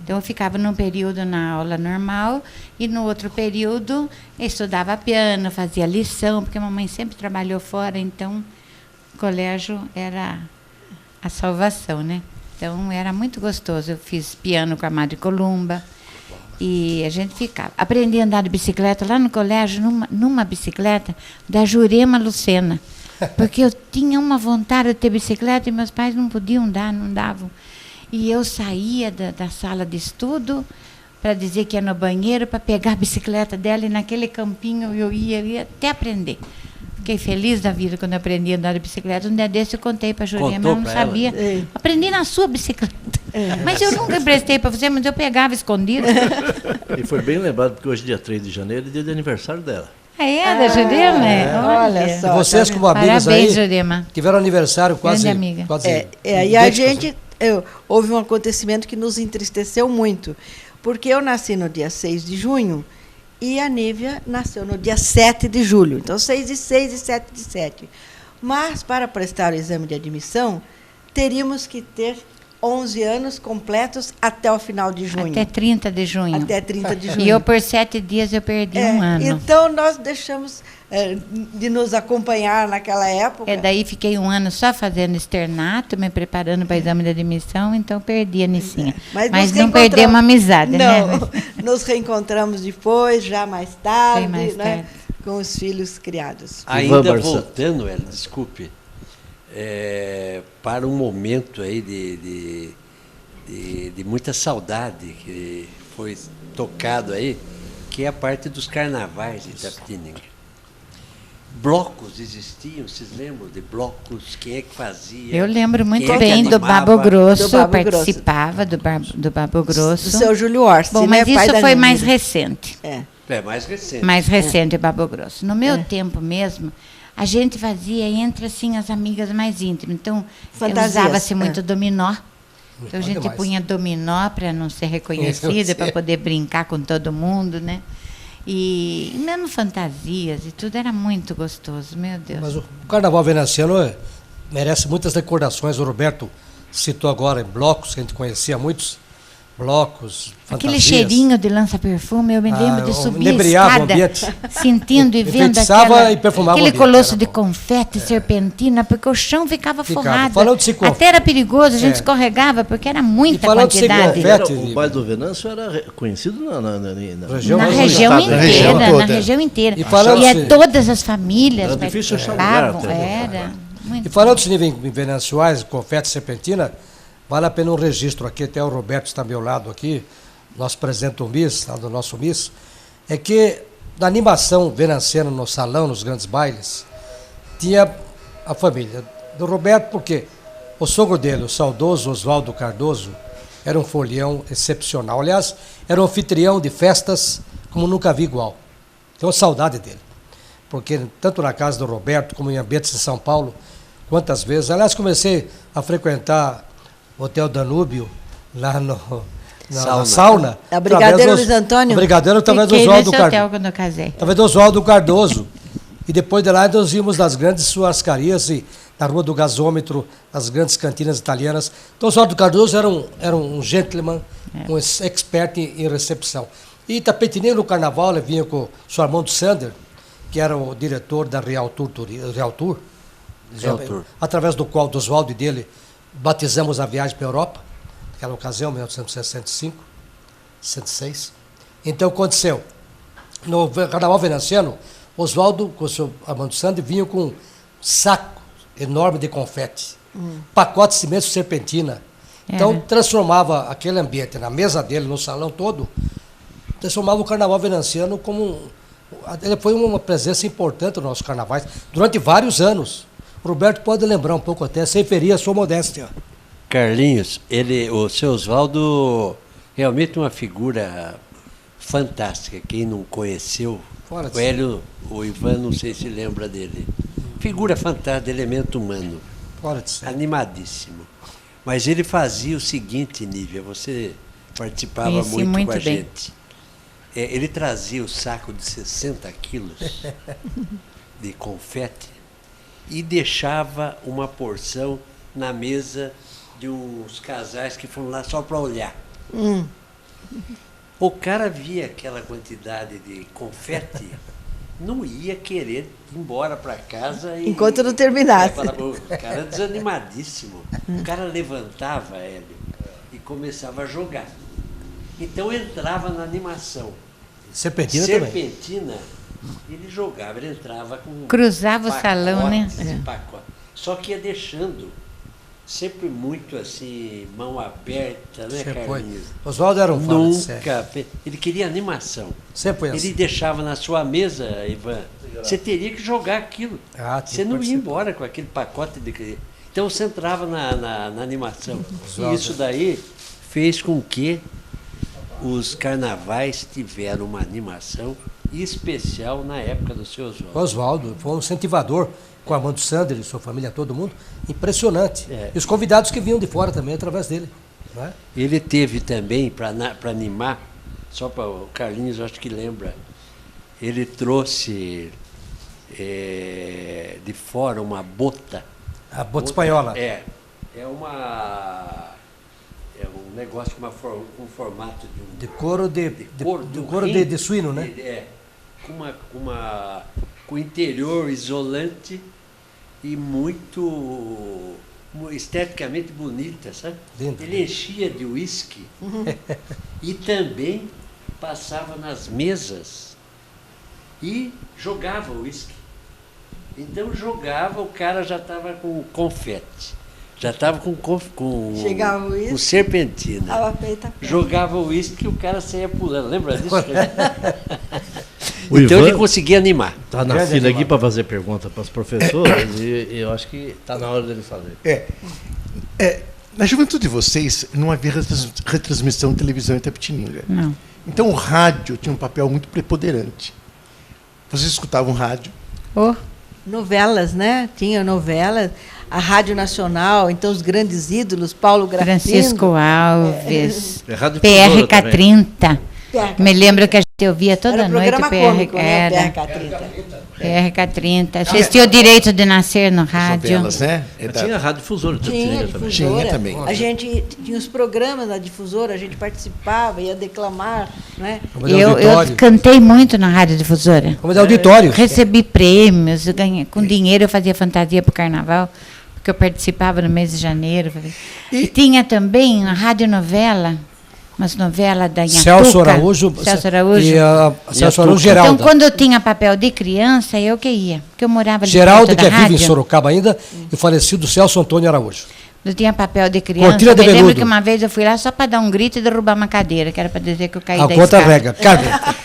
S3: Então eu ficava num período na aula normal e no outro período eu estudava piano, fazia lição, porque a mamãe sempre trabalhou fora, então o colégio era a salvação, né? Então era muito gostoso. Eu fiz piano com a Madre Columba. E a gente ficava. Aprendi a andar de bicicleta lá no colégio, numa bicicleta da Jurema Lucena. Porque eu tinha uma vontade de ter bicicleta e meus pais não podiam dar, não davam. E eu saía da sala de estudo para dizer que ia no banheiro, para pegar a bicicleta dela, e naquele campinho eu ia até aprender. Fiquei feliz da vida quando eu aprendi a andar de bicicleta. Um dia desse eu contei para a Jurema,
S6: Contou
S3: eu não
S6: pra ela?
S3: sabia.
S5: É.
S3: Aprendi na sua bicicleta. Mas eu nunca emprestei para você, mas eu pegava escondido.
S1: E foi bem lembrado, porque hoje, dia 3 de janeiro, é dia de aniversário dela.
S3: Ah, é, da Jurema?
S5: Olha só.
S2: E vocês,
S5: tá
S2: como amigas
S3: Parabéns,
S2: aí,
S3: Jurema.
S2: tiveram aniversário quase.
S3: Grande amiga.
S2: quase
S5: E a
S2: idênticos,
S5: gente, houve um acontecimento que nos entristeceu muito, porque eu nasci no dia 6 de junho e a Nívia nasceu no dia 7 de julho. Então, 6 de 6 e 7 de 7. Mas, para prestar o exame de admissão, teríamos que ter 11 anos completos até o final de junho.
S3: Até 30 de junho.
S5: Até 30 de junho.
S3: E eu, por 7 dias, eu perdi um ano.
S5: Então, nós deixamos de nos acompanhar naquela época.
S3: E daí fiquei um ano só fazendo externato, me preparando para o exame de admissão, então perdi a Nicinha. Mas
S5: nos
S3: não
S5: reencontramos-
S3: perdemos a amizade,
S5: não,
S3: né?
S5: Nos reencontramos depois, já mais tarde,
S3: Bem mais
S5: né,
S3: tarde.
S5: com os filhos criados.
S6: Ainda
S1: Barçan.
S6: voltando, ela, desculpe, para um momento aí de muita saudade que foi tocado aí, que é a parte dos carnavais de Itapetininga. Blocos existiam, vocês lembram de blocos? Quem é que fazia?
S3: Eu lembro muito
S6: Quem é que
S3: bem do
S6: animava?
S3: Babo Grosso,
S5: Do Babo Grosso.
S3: participava do Babo Grosso.
S5: Do seu Júlio Orsi,
S3: Bom,
S5: né,
S3: mas
S5: pai
S3: isso
S5: da
S3: foi mais
S5: Nívia.
S3: recente.
S6: É mais recente.
S3: Mais recente, Babo Grosso. No meu tempo mesmo, a gente fazia entre assim as amigas mais íntimas. Então,
S5: Fantasias,
S3: usava-se muito dominó. Então a gente
S2: demais.
S3: punha dominó para não ser reconhecida, para poder brincar com todo mundo, né? E mesmo fantasias e tudo era muito gostoso, meu Deus.
S2: Mas o carnaval veneziano merece muitas recordações. O Roberto citou agora em blocos, que a gente conhecia muitos blocos,
S3: Aquele
S2: fantasias.
S3: cheirinho de lança-perfume, eu me lembro de
S2: eu
S3: subir a
S2: inebriava o
S3: escada,
S2: ambiente.
S3: sentindo e vendo
S2: Enfeitiçava e perfumava o
S3: aquele
S2: ambiente,
S3: colosso
S2: era
S3: de
S2: bom.
S3: confete, serpentina, porque o chão ficava forrado.
S2: Falando de confete.
S3: Até era perigoso, a gente
S2: É.
S3: escorregava, porque era muita
S2: falando de
S3: quantidade.
S2: confete,
S1: O baile do Venâncio era conhecido
S2: Região
S3: Na
S2: mais
S3: região
S2: agitada, né?
S3: inteira,
S4: região toda.
S3: na região inteira.
S2: E falando
S3: E
S2: de-
S3: todas as famílias
S1: Era difícil achar
S3: participavam,
S1: lugar até.
S3: era muito
S2: E falando de nível venenciais, confete, serpentina, vale a pena um registro aqui, até o Roberto está ao meu lado aqui, nosso presidente do MIS, lá do nosso MIS, é que na animação venenciana no salão, nos grandes bailes, tinha a família do Roberto, porque o sogro dele, o saudoso Oswaldo Cardoso, era um folião excepcional. Aliás, era um anfitrião de festas como nunca vi igual. Tenho saudade dele. Porque tanto na casa do Roberto como em ambientes de São Paulo, quantas vezes. Aliás, comecei a frequentar o Hotel Danúbio, lá na sauna.
S5: A Brigadeiro Luiz Antônio?
S2: A Brigadeiro, talvez do
S3: Fiquei
S2: Oswaldo
S3: nesse hotel quando eu casei.
S2: Talvez do Oswaldo Cardoso. E depois de lá nós íamos nas grandes churrascarias e na Rua do Gasômetro, nas grandes cantinas italianas. Então, Oswaldo Cardoso era um gentleman, um expert em recepção. E Itapetininga, no carnaval, ele vinha com o Sr. Armando Sander, que era o diretor da Real Tour, através do qual, do Oswaldo e dele, batizamos a viagem para a Europa, naquela ocasião, 1965, 66. Então, aconteceu. No carnaval veneziano, Oswaldo, com o Sr. Armando Sander, vinha com um saco enorme de confete, pacote de cimento serpentina. Então, transformava aquele ambiente, na mesa dele, no salão todo, transformava o carnaval veneziano como... Ele foi uma presença importante nos nossos carnavais, durante vários anos. O Roberto pode lembrar um pouco até, sem ferir a sua modéstia.
S6: Carlinhos, o seu Oswaldo, realmente uma figura fantástica. Quem não conheceu, o Ivan, não sei se lembra dele. Figura fantástica, elemento humano. Animadíssimo. Mas ele fazia o seguinte, Nívia, você participava muito com a gente. Ele trazia o saco de 60 quilos de confete e deixava uma porção na mesa de uns casais que foram lá só para olhar. O cara via aquela quantidade de confete, não ia querer ir embora para casa
S5: enquanto não terminasse.
S6: O cara desanimadíssimo. O cara levantava, Hélio, e começava a jogar. Então entrava na animação.
S2: Serpentina também.
S6: Ele jogava, ele entrava com
S3: cruzava o salão, né?
S6: Pacote. Só que ia deixando, sempre muito assim, mão aberta, né, Carlinhos?
S2: Oswaldo era um
S6: nunca. Ele queria animação.
S2: Sempre assim.
S6: Ele deixava na sua mesa, Ivan, você teria que jogar aquilo. Você não ia embora com aquele pacote de... Então você entrava na animação. E isso daí fez com que os carnavais tiveram uma animação especial na época do seu Oswaldo.
S2: Oswaldo foi um incentivador com Armando Sander e sua família, todo mundo, impressionante. E os convidados que vinham de fora também, através dele. Não é?
S6: Ele teve também, para animar, só para o Carlinhos, acho que lembra, ele trouxe de fora uma bota.
S2: A bota espanhola.
S6: É um negócio com um formato de um...
S2: De couro de suíno, né?
S6: Com interior isolante e muito esteticamente bonita, sabe?
S2: Lindo.
S6: Ele enchia de uísque e também passava nas mesas e jogava o uísque. Então jogava, o cara já estava com confete. Já estava
S5: chegava o uísque,
S6: com serpentina. Jogava o uísque e o cara saía pulando. Lembra disso? Então ele conseguia animar.
S1: Está na fila aqui para fazer pergunta para os professores e eu acho que está na hora dele fazer.
S4: Na juventude de vocês, não havia retransmissão de televisão em Itapetininga.
S3: Não.
S4: Então o rádio tinha um papel muito preponderante. Vocês escutavam rádio?
S5: Novelas, né? Tinha novelas. A Rádio Nacional, então os grandes ídolos, Paulo Gracindo.
S3: Francisco Alves, PRK-30. Me lembro que a gente ouvia toda noite PRK-30. Assistia o Direito de Nascer no rádio.
S4: Novelas, né?
S1: Tinha a Rádio Difusora.
S5: Tinha também. A gente tinha os programas da Difusora, a gente participava, ia declamar. Né?
S3: Eu cantei muito na Rádio Difusora.
S2: Como de auditório.
S3: Recebi prêmios, com dinheiro eu fazia fantasia para o carnaval, porque eu participava no mês de janeiro. E tinha também a radionovela, umas novelas da Inhatuca.
S2: Celso Araújo.
S3: E
S2: Celso Araújo Geralda.
S3: Então, quando eu tinha papel de criança, eu que ia, porque eu morava ali
S2: Geralda, que é vivo em Sorocaba ainda, e falecido Celso Antônio Araújo.
S3: Eu tinha papel de criança.
S2: Cortina de veludo.
S3: Lembro que uma vez eu fui lá só para dar um grito e derrubar uma cadeira, que era para dizer que eu caí da escada.
S2: A conta rega.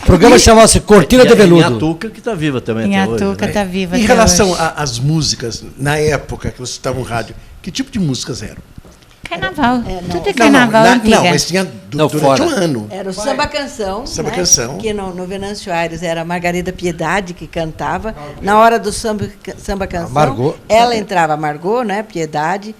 S2: O programa chamava-se Cortina de Veludo.
S1: Inhatuca, que está viva também até hoje.
S3: Inhatuca está viva
S4: até hoje. Em relação às músicas, na época que vocês estavam no rádio, que tipo de músicas eram?
S3: Carnaval.
S5: não.
S3: Tudo é carnaval antiga.
S4: Não, mas tinha durante
S6: fora.
S4: um ano.
S5: Era o samba-canção,
S4: Samba
S5: né?
S4: canção.
S5: Que no Venâncio Aires era a Margarida Piedade que cantava. Na hora do samba-canção,
S2: Margot.
S5: ela entrava, a Margot, né? Piedade,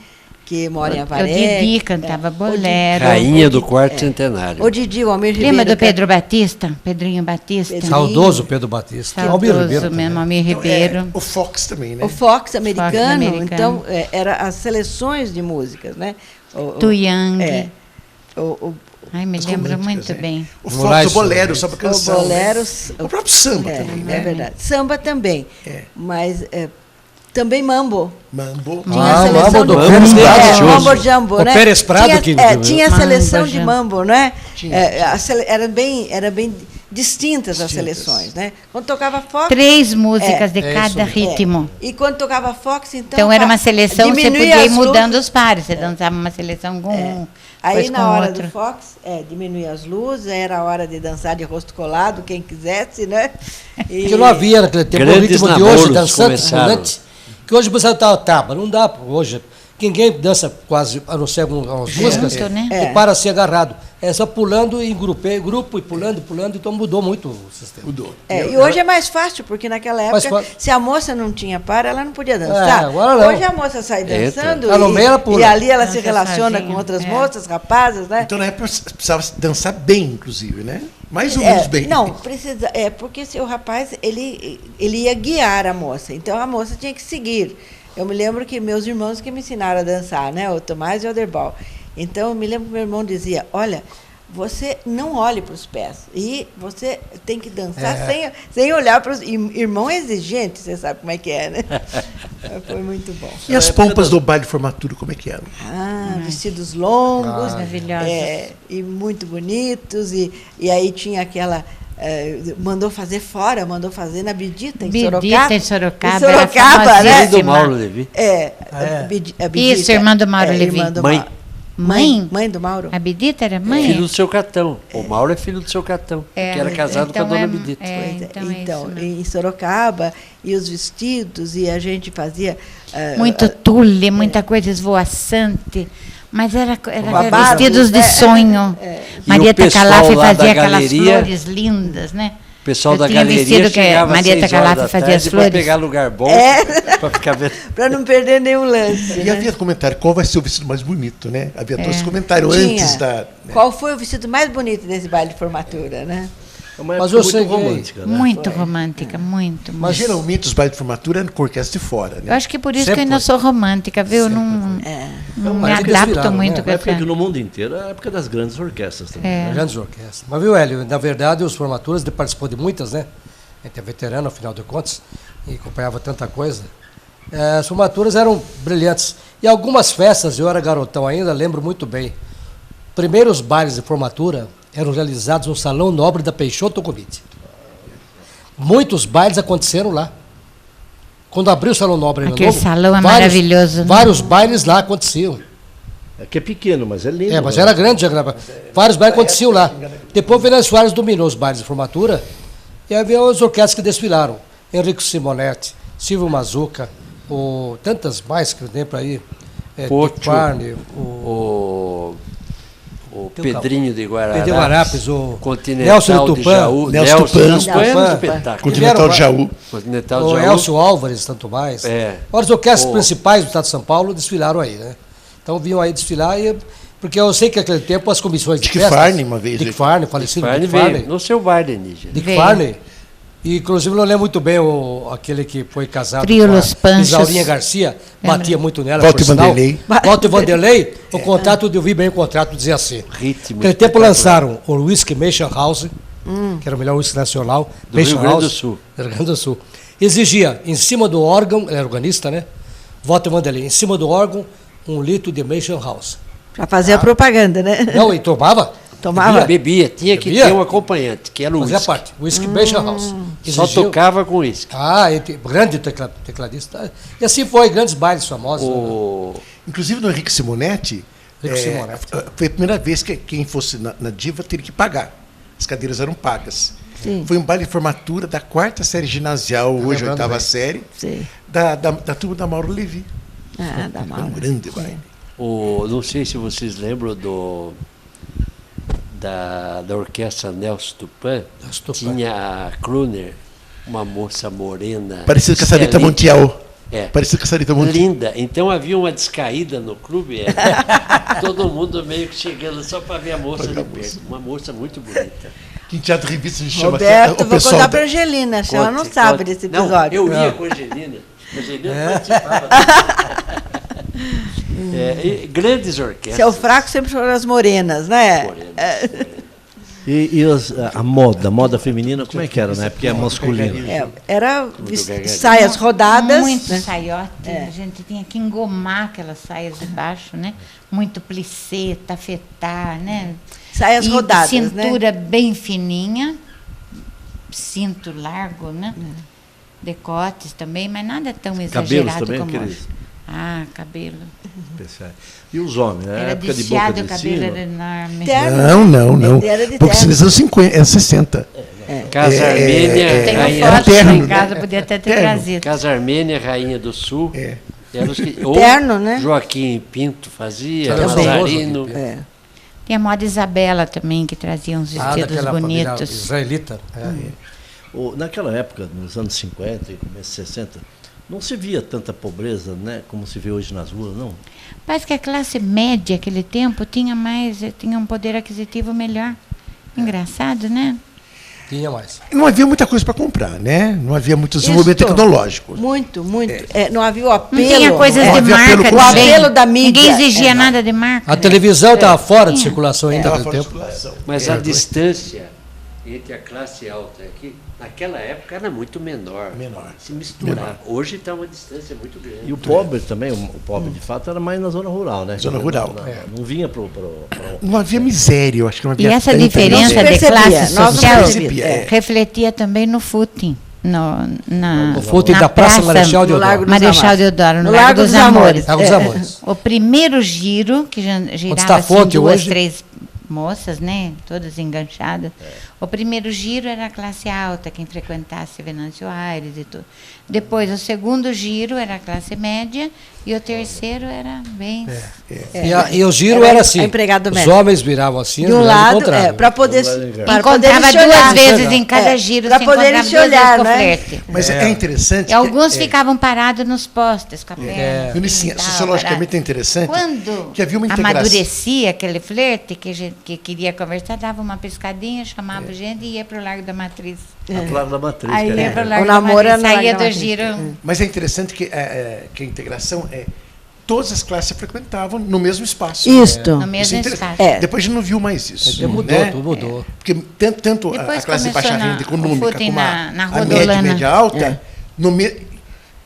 S5: que mora em
S3: O
S5: Avaré.
S3: Didi cantava bolero.
S6: Rainha do quarto centenário.
S5: O Didi, o Almir Ribeiro.
S3: Lembra do Pedro Batista? Pedrinho Batista?
S5: Pedro.
S2: Saudoso Pedro Batista. Almir Ribeiro
S3: Saudoso
S2: também.
S3: mesmo, Almir
S4: Então,
S3: Ribeiro.
S4: o Fox também, né?
S5: O Fox americano,
S3: americano.
S5: então, era as seleções de músicas, né?
S3: Tuyang.
S5: O
S3: Ai, me
S4: As
S3: lembro
S4: românticas,
S3: muito
S4: né?
S3: bem.
S4: O
S2: Moraes
S4: Fox, o bolero, o
S2: Soares.
S4: samba
S5: o
S4: canção.
S5: bolero.
S4: Né? O próprio samba também, né?
S5: É verdade. Samba também.
S4: É.
S5: Mas também mambo.
S4: Mambo.
S5: Tinha a
S2: Ah,
S5: seleção
S2: Mambo do
S5: de
S2: Pérez Prado.
S5: Mambo Jumbo,
S2: O
S5: né?
S2: Pérez Prado
S5: tinha,
S2: que-
S5: tinha a
S3: Mambo
S5: seleção de
S3: Jumbo.
S5: mambo, né?
S4: Tinha.
S5: Eram bem distintas as seleções, né? Quando tocava Fox...
S3: 3 músicas de
S2: É
S3: cada
S2: isso
S3: ritmo.
S5: E quando tocava Fox,
S3: Então era uma seleção, você
S5: diminuía
S3: podia ir
S5: as
S3: mudando
S5: luzes.
S3: os pares. Você dançava uma seleção com um,
S5: Aí
S3: depois
S5: na
S3: com
S5: hora
S3: outro.
S5: do Fox, diminuía as luzes, era a hora de dançar de rosto colado, quem quisesse, né? E-
S2: Porque não havia naquele tempo o
S6: Grandes
S2: ritmo de
S6: namoros
S2: hoje, dançante,
S6: começaram.
S2: estimulante, que hoje você tá, mas não dá hoje. Ninguém dança quase, a não ser algumas músicas,
S3: né?
S2: e para ser agarrado. É só pulando em grupo e pulando, então mudou muito o sistema.
S4: Mudou.
S5: E hoje é mais fácil, porque naquela
S2: Mais
S5: época,
S2: fácil.
S5: se a moça não tinha par, ela não podia dançar.
S2: agora não.
S5: Hoje a moça sai
S6: Entra.
S5: dançando
S2: Ela no meio, ela pula.
S5: e ali ela se
S3: Dança
S5: relaciona
S3: sozinha,
S5: com outras
S3: é.
S5: moças, rapazes, né?
S4: Então na época você precisava dançar bem, inclusive, né? Mais ou menos bem.
S5: Não, precisa. Porque o rapaz, ele ia guiar a moça. Então a moça tinha que seguir. Eu me lembro que meus irmãos que me ensinaram a dançar, né? O Tomás e o Oderbal. Então eu me lembro que meu irmão dizia, olha, você não olhe para os pés. E você tem que dançar sem olhar para os... Irmão é exigente, você sabe como é que é, né? Foi muito bom.
S4: E as pompas do baile de formatura, como é que eram?
S5: Vestidos longos,
S3: maravilhosos.
S5: E muito bonitos, e aí tinha aquela... mandou fazer na Bidita, em
S3: Bidita,
S5: Sorocaba.
S3: em Sorocaba,
S5: Em Sorocaba,
S3: era
S5: né?
S6: Filho do Mauro Levi.
S5: A Bidita.
S3: Isso, irmã do Mauro Levi.
S5: irmã do
S6: Mãe.
S5: Mauro.
S3: Mãe?
S5: Mãe do Mauro.
S3: A Bidita era mãe?
S6: Filho do seu Catão. O Mauro é filho do seu Catão, que era casado
S3: então
S6: com a dona
S3: é-
S6: Bidita.
S3: é.
S5: Pois
S3: então é isso mesmo.
S5: em Sorocaba, e os vestidos, e a gente fazia...
S3: Muito tule, muita coisa esvoaçante. Mas era
S5: Babado,
S3: vestidos de
S5: né?
S3: sonho.
S6: E
S3: Marieta
S6: o pessoal
S3: Calaf
S6: lá da
S3: fazia aquelas
S6: galeria-
S3: flores lindas, né?
S6: O pessoal
S3: Eu
S6: da
S3: tinha
S6: galeria
S3: vestido que a
S6: chegava às
S3: Marieta
S6: 6 horas
S3: Calaf
S6: da
S3: fazia
S6: tarde
S3: as
S6: para
S3: flores.
S6: pegar lugar bom, para ficar vendo.
S5: Para não perder nenhum lance.
S4: E
S5: né?
S4: havia comentário, qual vai ser o vestido mais bonito, né? Havia todos os comentários
S5: Tinha.
S4: antes da... né?
S5: Qual foi o vestido mais bonito desse baile de formatura, né?
S1: É uma
S2: Mas
S1: época
S2: eu
S1: muito
S2: sei que-
S1: romântica, né?
S3: Muito romântica, muito.
S4: Mas geralmente os bailes de formatura eram com orquestra de fora,
S3: Eu
S4: né?
S3: acho que por isso
S2: Sempre
S3: que eu ainda
S2: foi.
S3: sou romântica, viu? Eu não me
S2: Mas eles
S3: adapto
S2: viraram,
S3: muito
S2: né?
S3: com
S1: A época
S3: essa...
S1: que no mundo inteiro é a época das grandes orquestras também.
S3: É.
S1: né?
S2: Grandes orquestras. Mas viu, Hélio, na verdade, os formaturas, ele participou de muitas, né? A gente é veterano, afinal de contas, e acompanhava tanta coisa. As formaturas eram brilhantes. E algumas festas, eu era garotão ainda, lembro muito bem. Primeiros bailes de formatura eram realizados no Salão Nobre da Peixoto Comite. Muitos bailes aconteceram lá. Quando abriu o Salão Nobre ainda
S3: Aquele
S2: novo,
S3: salão é maravilhoso, né?
S2: Vários bailes lá aconteciam.
S1: É que é pequeno, mas é lindo.
S2: Mas
S1: né?
S2: era grande, vários bailes aconteciam lá. Depois o Venâncio Soares dominou os bailes de formatura e havia as orquestras que desfilaram. Enrico Simonetti, Silvio Mazuca, tantas mais que eu tenho para aí.
S6: Pocho,
S2: Dick Farney,
S6: o Pedrinho de Guararapes,
S2: Pedro Guararapes, o
S6: Continental
S2: Nelson
S6: de
S2: Tupã,
S6: Jaú.
S4: Nelson Tupã.
S6: Tupã era um espetáculo.
S4: Continental de Jaú.
S6: Continental de
S2: o
S6: Jaú.
S2: Elcio Álvares, tanto mais.
S6: É.
S2: As orquestras
S6: O-
S2: principais do Estado de São Paulo desfilaram aí, né? Então vinham aí desfilar, porque eu sei que naquele tempo as comissões de
S4: Dick
S2: festas...
S4: Farney, uma vez,
S2: Dick
S4: ele-
S2: Farney, falecido
S6: Farney
S2: Dick Farney.
S6: veio no seu baile, Nígia.
S2: Dick
S3: Veio.
S2: Farney. E, inclusive, eu lembro muito bem aquele que foi casado
S3: Trio
S2: com
S3: Los
S2: a
S3: Panchos.
S2: Isaurinha Garcia, batia muito nela.
S4: Walter
S2: por sinal.
S4: Vanderlei.
S2: Walter Vanderlei, o contrato, eu vi bem o contrato, dizia assim.
S6: Ritmo
S2: Naquele tempo
S6: espetacular.
S2: lançaram o whisky Maysham House, que era o melhor whisky nacional.
S6: Do
S2: Maysham
S6: Rio Grande do
S2: House,
S6: Sul.
S2: do Rio Grande do Sul. Exigia, em cima do órgão, ele era organista, né? Walter Vanderlei, em cima do órgão, 1 litro de Maysham House.
S5: Para fazer a propaganda, né?
S2: Não, e tomava?
S5: Tomava?
S6: Bebia, tinha que
S2: Bebia?
S6: ter um acompanhante, que era o
S2: Fazia
S6: uísque.
S2: parte. Whisky Maysham House.
S6: Só
S2: Exigia-
S6: tocava com uísque.
S2: Grande tecladista. E assim foi, grandes bailes famosos. né?
S6: O...
S4: Inclusive no Henrique Simonetti,
S2: Henrique Simonetti.
S4: foi a primeira vez que quem fosse na Diva teria que pagar. As cadeiras eram pagas.
S5: Sim.
S4: Foi um baile de formatura da 4ª série ginasial, hoje
S2: lembrando
S4: 8ª
S2: bem.
S4: série,
S5: Sim.
S4: da turma da Mauro Levi.
S5: Ah, da
S4: Foi um
S5: Mauro.
S4: grande baile.
S6: Não sei se vocês lembram da orquestra Nelson Tupã. Tinha a Kruner, uma moça morena.
S4: Parecida com a Sarita Montiel.
S6: Parecida com a Sarita Montiel. Linda. Então havia uma descaída no clube. Todo mundo meio que chegando só para ver a moça de perto. Uma moça muito bonita.
S4: Que em teatro revista a gente chama
S5: Roberto, vou contar para a Angelina, se ela não sabe desse episódio.
S6: Não, eu ia com a Angelina. A Angelina participava. Grandes orquestras.
S5: Seu fraco sempre foram as morenas, né?
S6: Morenas.
S1: E a moda feminina, como é que era, né? Porque é masculino.
S5: Era saias rodadas.
S3: Muito
S5: né?
S3: saiote. A gente tinha que engomar aquelas saias de baixo, né? Muito plissé, tafetá, né?
S5: Saias
S3: e
S5: rodadas,
S3: cintura
S5: né?
S3: bem fininha, cinto largo, né? Decotes também, mas nada tão exagerado
S1: também,
S3: como
S1: aqueles...
S3: hoje. Cabelo.
S1: E os homens, né?
S3: Era
S1: época de boca de
S3: o cabelo
S1: sino.
S3: era enorme.
S4: Não. Boca de sino dos anos 50, 60.
S6: Casa Armênia,
S3: Tem
S6: rainha
S3: uma foto
S4: terno,
S3: em casa, podia até ter trazido.
S6: Casa Armênia, rainha do sul.
S5: Terno, né?
S6: Joaquim Pinto fazia,
S2: Também.
S6: Mazarino.
S3: Tem a moda Isabela também, que trazia uns vestidos bonitos.
S2: Israelita.
S1: Naquela época, nos anos 50 e começo de 60, não se via tanta pobreza, né, como se vê hoje nas ruas, não?
S3: Parece que a classe média, naquele tempo, tinha um poder aquisitivo melhor. Engraçado, né?
S2: Tinha mais.
S4: Não havia muita coisa para comprar, né? Não havia muito desenvolvimento tecnológico.
S5: Muito. Não havia o apelo.
S3: Não tinha coisas de marca.
S5: O apelo da mídia.
S3: Ninguém exigia nada de marca.
S2: A televisão estava fora de circulação ainda naquele tempo.
S6: Mas a distância entre a classe alta aqui, naquela época era muito menor. Se misturar. Hoje está uma distância muito grande.
S1: E o pobre também, o pobre de fato, era mais na zona rural, né?
S4: Zona rural.
S1: Não vinha para
S4: Não havia miséria, eu acho que não havia.
S3: E essa diferença de classe social refletia também no footing.
S2: No footing da Praça Marechal Deodoro.
S3: Marechal Deodoro, no Largo dos Amores.
S2: Largo dos Amores.
S3: O primeiro giro, que girava assim, duas, três moças, né, todas enganchadas. O primeiro giro era a classe alta, quem frequentasse Venâncio Aires e tudo. Depois, o segundo giro era a classe média e o terceiro era bem...
S2: E o giro era assim, os homens viravam assim,
S5: de um lado, para poder
S3: encontrava duas vezes em cada giro,
S5: para poder se olhar, né?
S4: Mas é interessante.
S3: E alguns ficavam parados nos postes, com a perna.
S4: Sociologicamente é interessante.
S3: Quando
S4: que havia uma integração.
S3: amadurecia aquele flerte, que queria conversar, dava uma pescadinha, chamava gente e ia para o Largo da Matriz.
S1: O Largo da Matriz.
S3: Aí ia para o Largo
S5: O
S3: da
S5: namoro
S3: Matriz, saía
S5: era
S3: do giro.
S4: Mas é interessante que a integração todas as classes frequentavam no mesmo espaço.
S3: No mesmo espaço.
S4: Depois a gente não viu mais isso.
S2: Tudo mudou.
S4: Porque tanto a classe de baixa renda econômica como a média e média alta,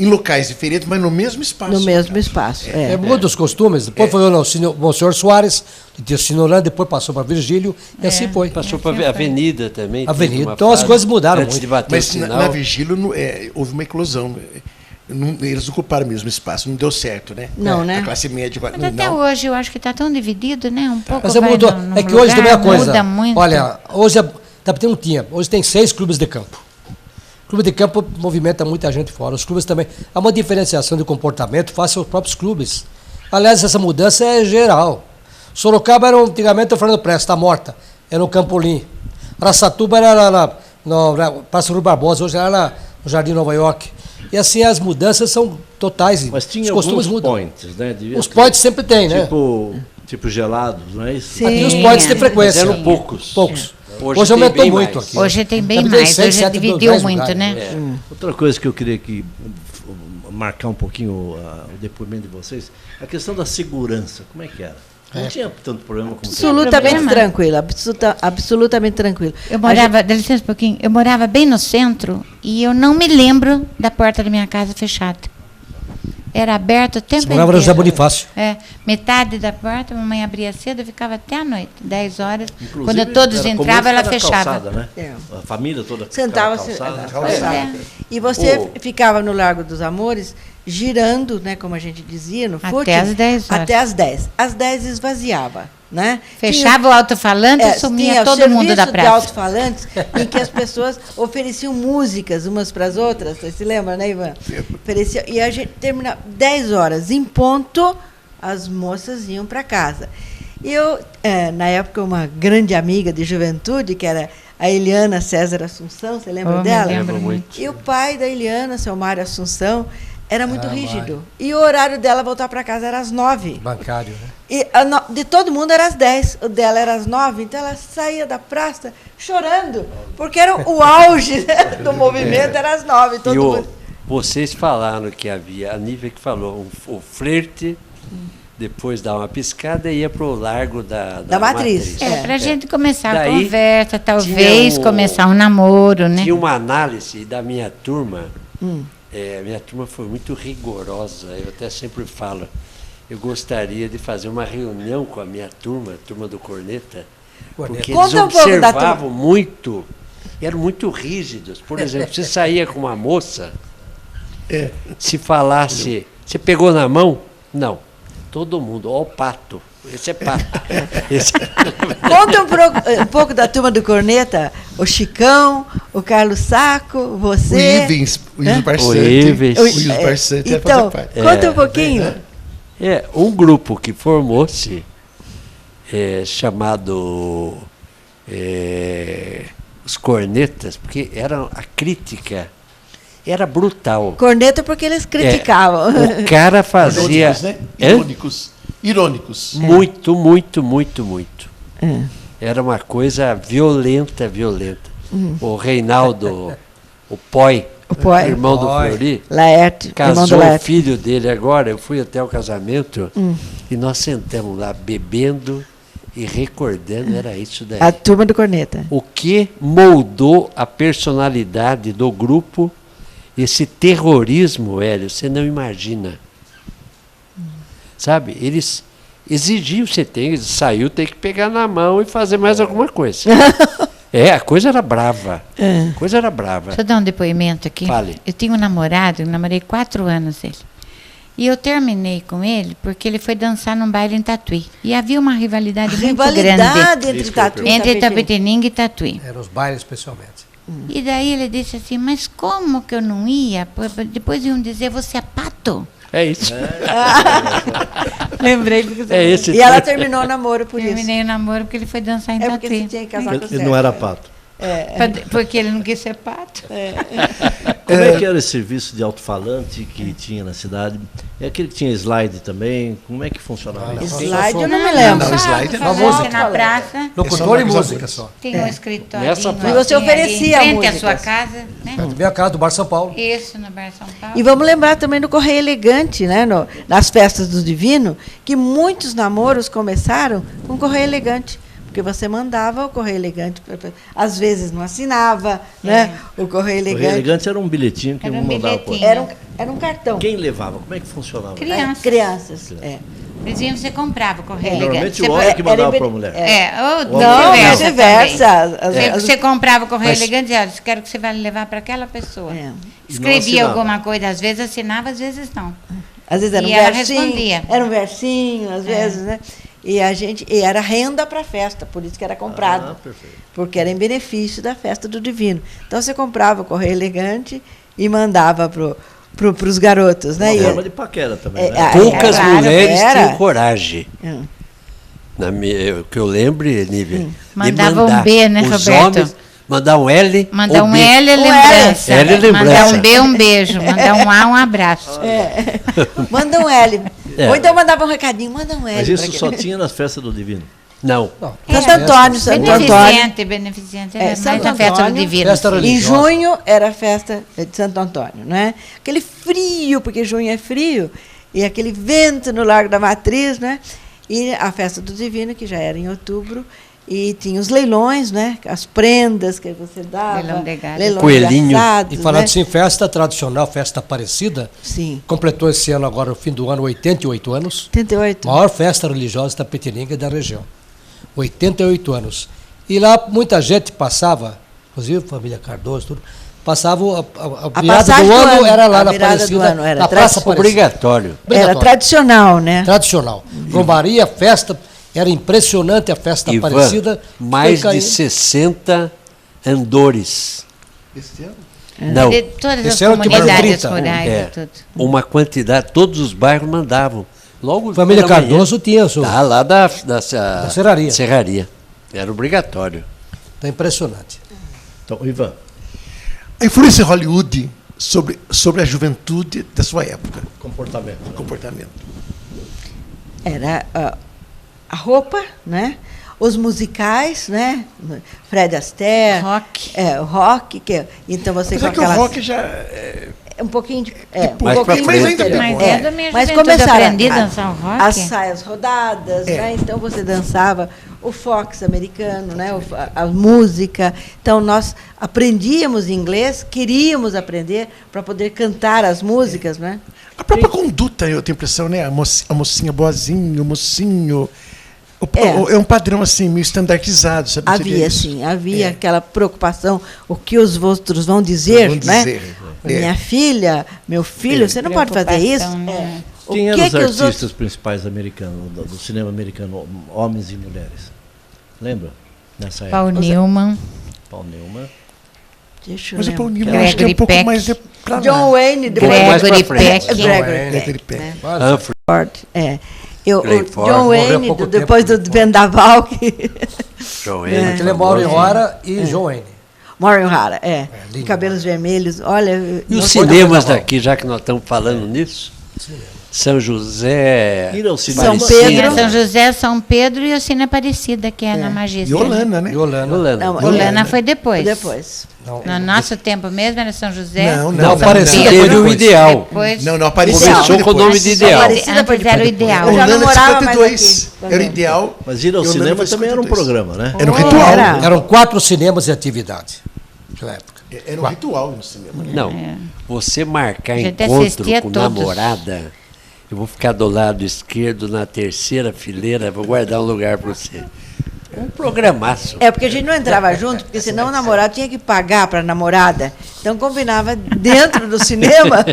S4: em locais diferentes, mas no mesmo espaço.
S5: No mesmo espaço.
S2: Muda os costumes. Depois foi o senhor Soares, de Sinolândia, depois passou para Virgílio, e assim foi.
S6: Passou para a Avenida também.
S2: Avenida. Então as coisas mudaram
S6: muito.
S4: Mas na Virgílio houve uma eclosão. Eles ocuparam o mesmo espaço, não deu certo, né?
S5: Não, né?
S4: A classe média...
S3: Mas até hoje eu acho que está tão dividido, né? Um pouco
S2: mas mudou. É que hoje também é a coisa.
S3: Muda muito.
S2: Olha, hoje hoje tem 6 clubes de campo. O clube de campo movimenta muita gente fora. Os clubes também. Há uma diferenciação de comportamento face aos próprios clubes. Aliás, essa mudança é geral. Sorocaba era antigamente o Fernando Prestes, está morta. Era no Campolim. Araçatuba era na Praça Rui Barbosa, hoje era no Jardim Nova York. E assim as mudanças são totais.
S1: Mas tinha alguns points, né?
S2: Os points sempre tem, né?
S1: Tipo gelados, não é isso?
S3: Sim.
S2: Aqui os points têm frequência.
S6: Eram poucos.
S2: Hoje aumentou muito aqui.
S3: Hoje tem bem mais, hoje dividiu muito, né?
S1: Outra coisa que eu queria marcar um pouquinho o depoimento de vocês, a questão da segurança, como é que era? Não tinha tanto problema como
S5: absolutamente tranquilo, absolutamente tranquilo.
S3: Eu morava, dá licença um pouquinho, eu morava bem no centro e eu não me lembro da porta da minha casa fechada. Era aberto o tempo inteiro.
S2: Morava no José Bonifácio.
S3: Metade da porta, a mamãe abria cedo e ficava até a noite, 10 horas. Inclusive, quando todos entravam, ela fechava.
S1: Calçada, né? A família toda
S5: sentava-se na calçada. E você ficava no Largo dos Amores, girando, né, como a gente dizia, no footing,
S3: até as 10 horas.
S5: Até as 10. Às 10 esvaziava. Né?
S3: Fechava o alto-falante e sumia todo mundo da praça.
S5: De alto-falantes em que as pessoas ofereciam músicas umas para as outras. Você se lembra, né, Ivan? E a gente terminava 10 horas em ponto, as moças iam para casa. E eu, na época, uma grande amiga de juventude, que era a Eliana César Assunção, você lembra dela?
S3: Me lembro muito.
S5: E o pai da Eliana, seu Mário Assunção, era muito rígido. E o horário dela voltar para casa era às 9.
S2: Bancário, né?
S5: E de todo mundo era às 10. O dela era às 9. Então ela saía da praça chorando, porque era o auge, né, do movimento, era às 9. Todo mundo...
S6: Vocês falaram que havia, a Nívia que falou, o flerte, depois dá uma piscada e ia para o largo da
S5: Matriz.
S3: Para a gente começar a
S6: Daí,
S3: conversa, talvez começar um namoro, né?
S6: Tinha uma análise da minha turma. Minha turma foi muito rigorosa. Eu até sempre falo, eu gostaria de fazer uma reunião com a minha turma, a turma do Corneta, porque eles observavam muito, eram muito rígidos. Por exemplo, você saía com uma moça, se falasse, você pegou na mão? Não. Todo mundo, ó o pato. Esse é pato.
S5: Conta um pouco da turma do Corneta, o Chicão, o Carlos Saco, você.
S4: O Ivens Barçante.
S5: Então, conta um pouquinho.
S6: Um grupo que formou-se, chamado os Cornetas, porque a crítica era brutal.
S5: Corneta porque eles criticavam.
S6: O cara fazia...
S4: Irônicos.
S6: Muito, muito, muito, muito. Era uma coisa violenta. O Reinaldo, o Poi, irmão do Flori,
S5: Laerte,
S6: casou o filho dele agora. Eu fui até o casamento e nós sentamos lá bebendo e recordando, era isso daí.
S5: A turma do Corneta.
S6: O que moldou a personalidade do grupo, esse terrorismo, Hélio, você não imagina. Sabe, eles exigiam, saiu, tem que pegar na mão e fazer mais alguma coisa. A coisa era brava. Coisa era brava.
S3: Deixa eu dar um depoimento aqui.
S6: Fale.
S3: Eu tinha um namorado, eu namorei 4 anos ele. E eu terminei com ele porque ele foi dançar num baile em Tatuí. E havia uma rivalidade muito grande
S5: entre Tatuí
S3: entre Itapetininga e Tatuí.
S2: Eram os bailes especialmente.
S3: E daí ele disse assim, mas como que eu não ia? Depois iam dizer, você é pato?
S6: É isso.
S5: Lembrei. Porque
S6: esse
S5: e ela terminou o namoro por isso.
S3: Terminei o namoro porque ele foi dançar em Tatuí.
S5: Porque você tinha que casar com
S1: Ele não era pato.
S3: Porque ele não quis ser pato.
S1: Como é que era esse serviço de alto-falante que tinha na cidade? É aquele que tinha slide também? Como é que funcionava isso?
S5: Slide eu não me lembro.
S4: Não, slide é
S3: uma música na praça.
S2: Locutor e música só.
S3: Tem um escritório.
S6: E
S5: você oferecia
S3: ali, em frente à
S5: músicas.
S3: sua casa, né?
S2: Veio a casa do Bar São Paulo.
S3: Isso, no Bar São Paulo.
S5: E vamos lembrar também do Correio Elegante, né? Nas festas do Divino, que muitos namoros começaram com Correio Elegante. Porque você mandava o Correio Elegante, às vezes não assinava, né? O Correio Elegante.
S1: O Correio Elegante era um bilhetinho que mandava por...
S5: Era um cartão.
S1: Quem levava? Como é que funcionava?
S3: Crianças.
S5: Eles
S3: iam, você comprava o Correio
S1: Normalmente
S3: Elegante.
S1: o homem que mandava para a mulher.
S5: Não, vice-versa.
S3: Você comprava o Correio Elegante e dizia, quero que você vá levar para aquela pessoa. Escrevia alguma coisa, às vezes assinava, às vezes não.
S5: Às vezes era um
S3: ela
S5: versinho.
S3: Respondia.
S5: Era um versinho, às vezes, né? E era renda para a festa, por isso que era comprado. Porque era em benefício da festa do Divino. Então você comprava o Correio Elegante e mandava para os garotos, né?
S1: Uma forma de paquera também, né?
S6: Poucas mulheres tinham coragem. Que eu lembre, Nívia.
S3: Mandava um B, né,
S6: os
S3: Roberto?
S6: Homens, mandar um L.
S3: Mandar um L é lembrança.
S6: L é lembrança.
S3: Mandar um B, um beijo. Mandar um A, um abraço.
S5: Manda um L. Ou então mandava um recadinho, manda um L.
S1: Mas isso só tinha nas festas do Divino?
S6: Não.
S5: Santo Antônio.
S3: Beneficente.
S5: Santo
S3: Na festa do
S5: Antônio.
S3: Divino.
S5: Em junho era a festa de Santo Antônio, não é? Aquele frio, porque junho é frio, e aquele vento no Largo da Matriz, né? E a festa do Divino, que já era em outubro, e tinha os leilões, né? As prendas que você dava.
S3: Leilão de gado.
S5: Leilões
S6: Coelhinho.
S5: de assados,
S2: E falando
S5: né?
S2: assim, festa tradicional, festa Aparecida,
S5: Sim.
S2: completou esse ano agora, no fim do ano, 88 anos.
S5: 88.
S2: Maior festa religiosa da Itapetininga e da região. 88 anos. E lá muita gente passava, inclusive família Cardoso, tudo, passava a virada do ano, era lá na Aparecida, na Praça Aparecida.
S6: Obrigatório.
S5: Era tradicional, né?
S2: Tradicional. Romaria, festa, era impressionante a festa
S6: Ivan,
S2: Aparecida.
S6: mais de 60 andores.
S4: Este ano?
S6: Não,
S3: De todas as
S2: Esse ano que
S3: comunidades
S2: vai
S3: rurais
S6: É.
S3: e tudo.
S6: uma quantidade, todos os bairros mandavam. Logo
S2: Família
S6: pela manhã.
S2: Cardoso tinha o seu.
S6: Tá, lá da
S2: Serraria.
S6: Serraria. Era obrigatório.
S2: Tá impressionante.
S1: Então, Ivan,
S4: A influência de Hollywood sobre a juventude da sua época,
S1: comportamento.
S4: comportamento.
S5: Era a roupa, né? Os musicais, né? Fred Astaire.
S3: Rock.
S5: O rock. Então você
S4: Apesar
S5: com
S4: que o
S5: aquelas...
S4: rock já é
S5: Um pouquinho de. Um
S6: Mais pra
S5: pouquinho
S6: frente,
S5: mais anterior.
S3: Mas é da minha
S5: Mas
S3: juventude,
S5: começaram
S3: aprendi a dançar o rock.
S5: as saias rodadas, né? Então você dançava o fox americano, né? A música. Então nós aprendíamos inglês, queríamos aprender para poder cantar as músicas, né?
S4: a própria conduta, eu tenho a impressão, né? A mocinha boazinha, o mocinho. É um padrão assim, meio standardizado, sabe?
S5: Havia, sim, havia aquela preocupação, o que os outros vão dizer,
S4: Vão
S5: né?
S4: dizer,
S5: Minha filha, meu filho, você não pode fazer isso.
S3: Preocupação, né?
S5: O
S1: Quem
S5: que
S1: eram os
S5: que os
S1: artistas
S5: outros...
S1: principais americanos, do cinema americano, homens e mulheres? Lembra? Nessa
S3: Paul
S1: época.
S3: Newman.
S1: Paul Newman.
S5: Deixa eu
S4: Mas o
S5: lembrar.
S4: Paul Newman acho que é um
S3: Gregory
S4: pouco
S3: Peck.
S4: mais pra lá.
S5: John Wayne, depois
S6: mais pra
S3: Gregory
S6: frente.
S3: Peck.
S5: Gregory Peck,
S4: Peck.
S5: né?
S6: Humphrey.
S5: Ford, o
S6: Clay Ford.
S5: John
S2: Morreu há
S5: Wayne,
S2: pouco
S5: depois
S2: tempo,
S5: do
S2: Clay Ford.
S5: Vendaval, que...
S6: João
S5: É.
S6: Henry,
S2: Aquele é Maureen O'Hara e John Wayne.
S5: Maureen O'Hara,
S2: lindo.
S5: cabelos vermelhos, olha...
S6: E os
S5: nós-
S6: cinemas daqui, já que nós estamos falando nisso? São José.
S1: Ir ao cinema.
S5: São
S6: Aparecida.
S5: Pedro.
S3: São José, São Pedro e Ocina Aparecida, que é na Magista.
S4: E Holanda, né?
S2: E Holanda.
S6: Holanda.
S5: Não,
S3: Holanda foi depois.
S5: Depois.
S2: Não,
S3: No nosso tempo mesmo era São José.
S4: Não,
S6: Não,
S3: São
S2: Aparecida
S3: Pedro,
S2: foi
S6: seria o
S2: depois.
S6: ideal.
S3: Depois,
S4: Não, Aparecida
S5: Ideal.
S6: Começou com o nome de ideal.
S5: Aparecida foi
S3: Antes era o
S5: depois.
S3: ideal.
S5: Eu já não
S4: Holanda
S5: morava mais
S4: 52.
S5: aqui.
S4: Era o ideal.
S1: Mas ir ao
S4: E Holanda
S1: cinema
S4: foi
S1: também era um
S4: 52.
S1: programa, né?
S4: Era um ritual.
S5: Era.
S2: Eram 4 cinemas em atividade naquela época.
S4: Era um ritual no cinema.
S6: Não, você marcar
S3: A gente
S6: encontro
S3: assistia
S6: com
S3: todos.
S6: namorada, eu vou ficar do lado esquerdo na terceira fileira, vou guardar um lugar para você. Um programaço.
S5: Porque a gente não entrava junto, porque senão o namorado tinha que pagar para a namorada. Então combinava dentro do cinema,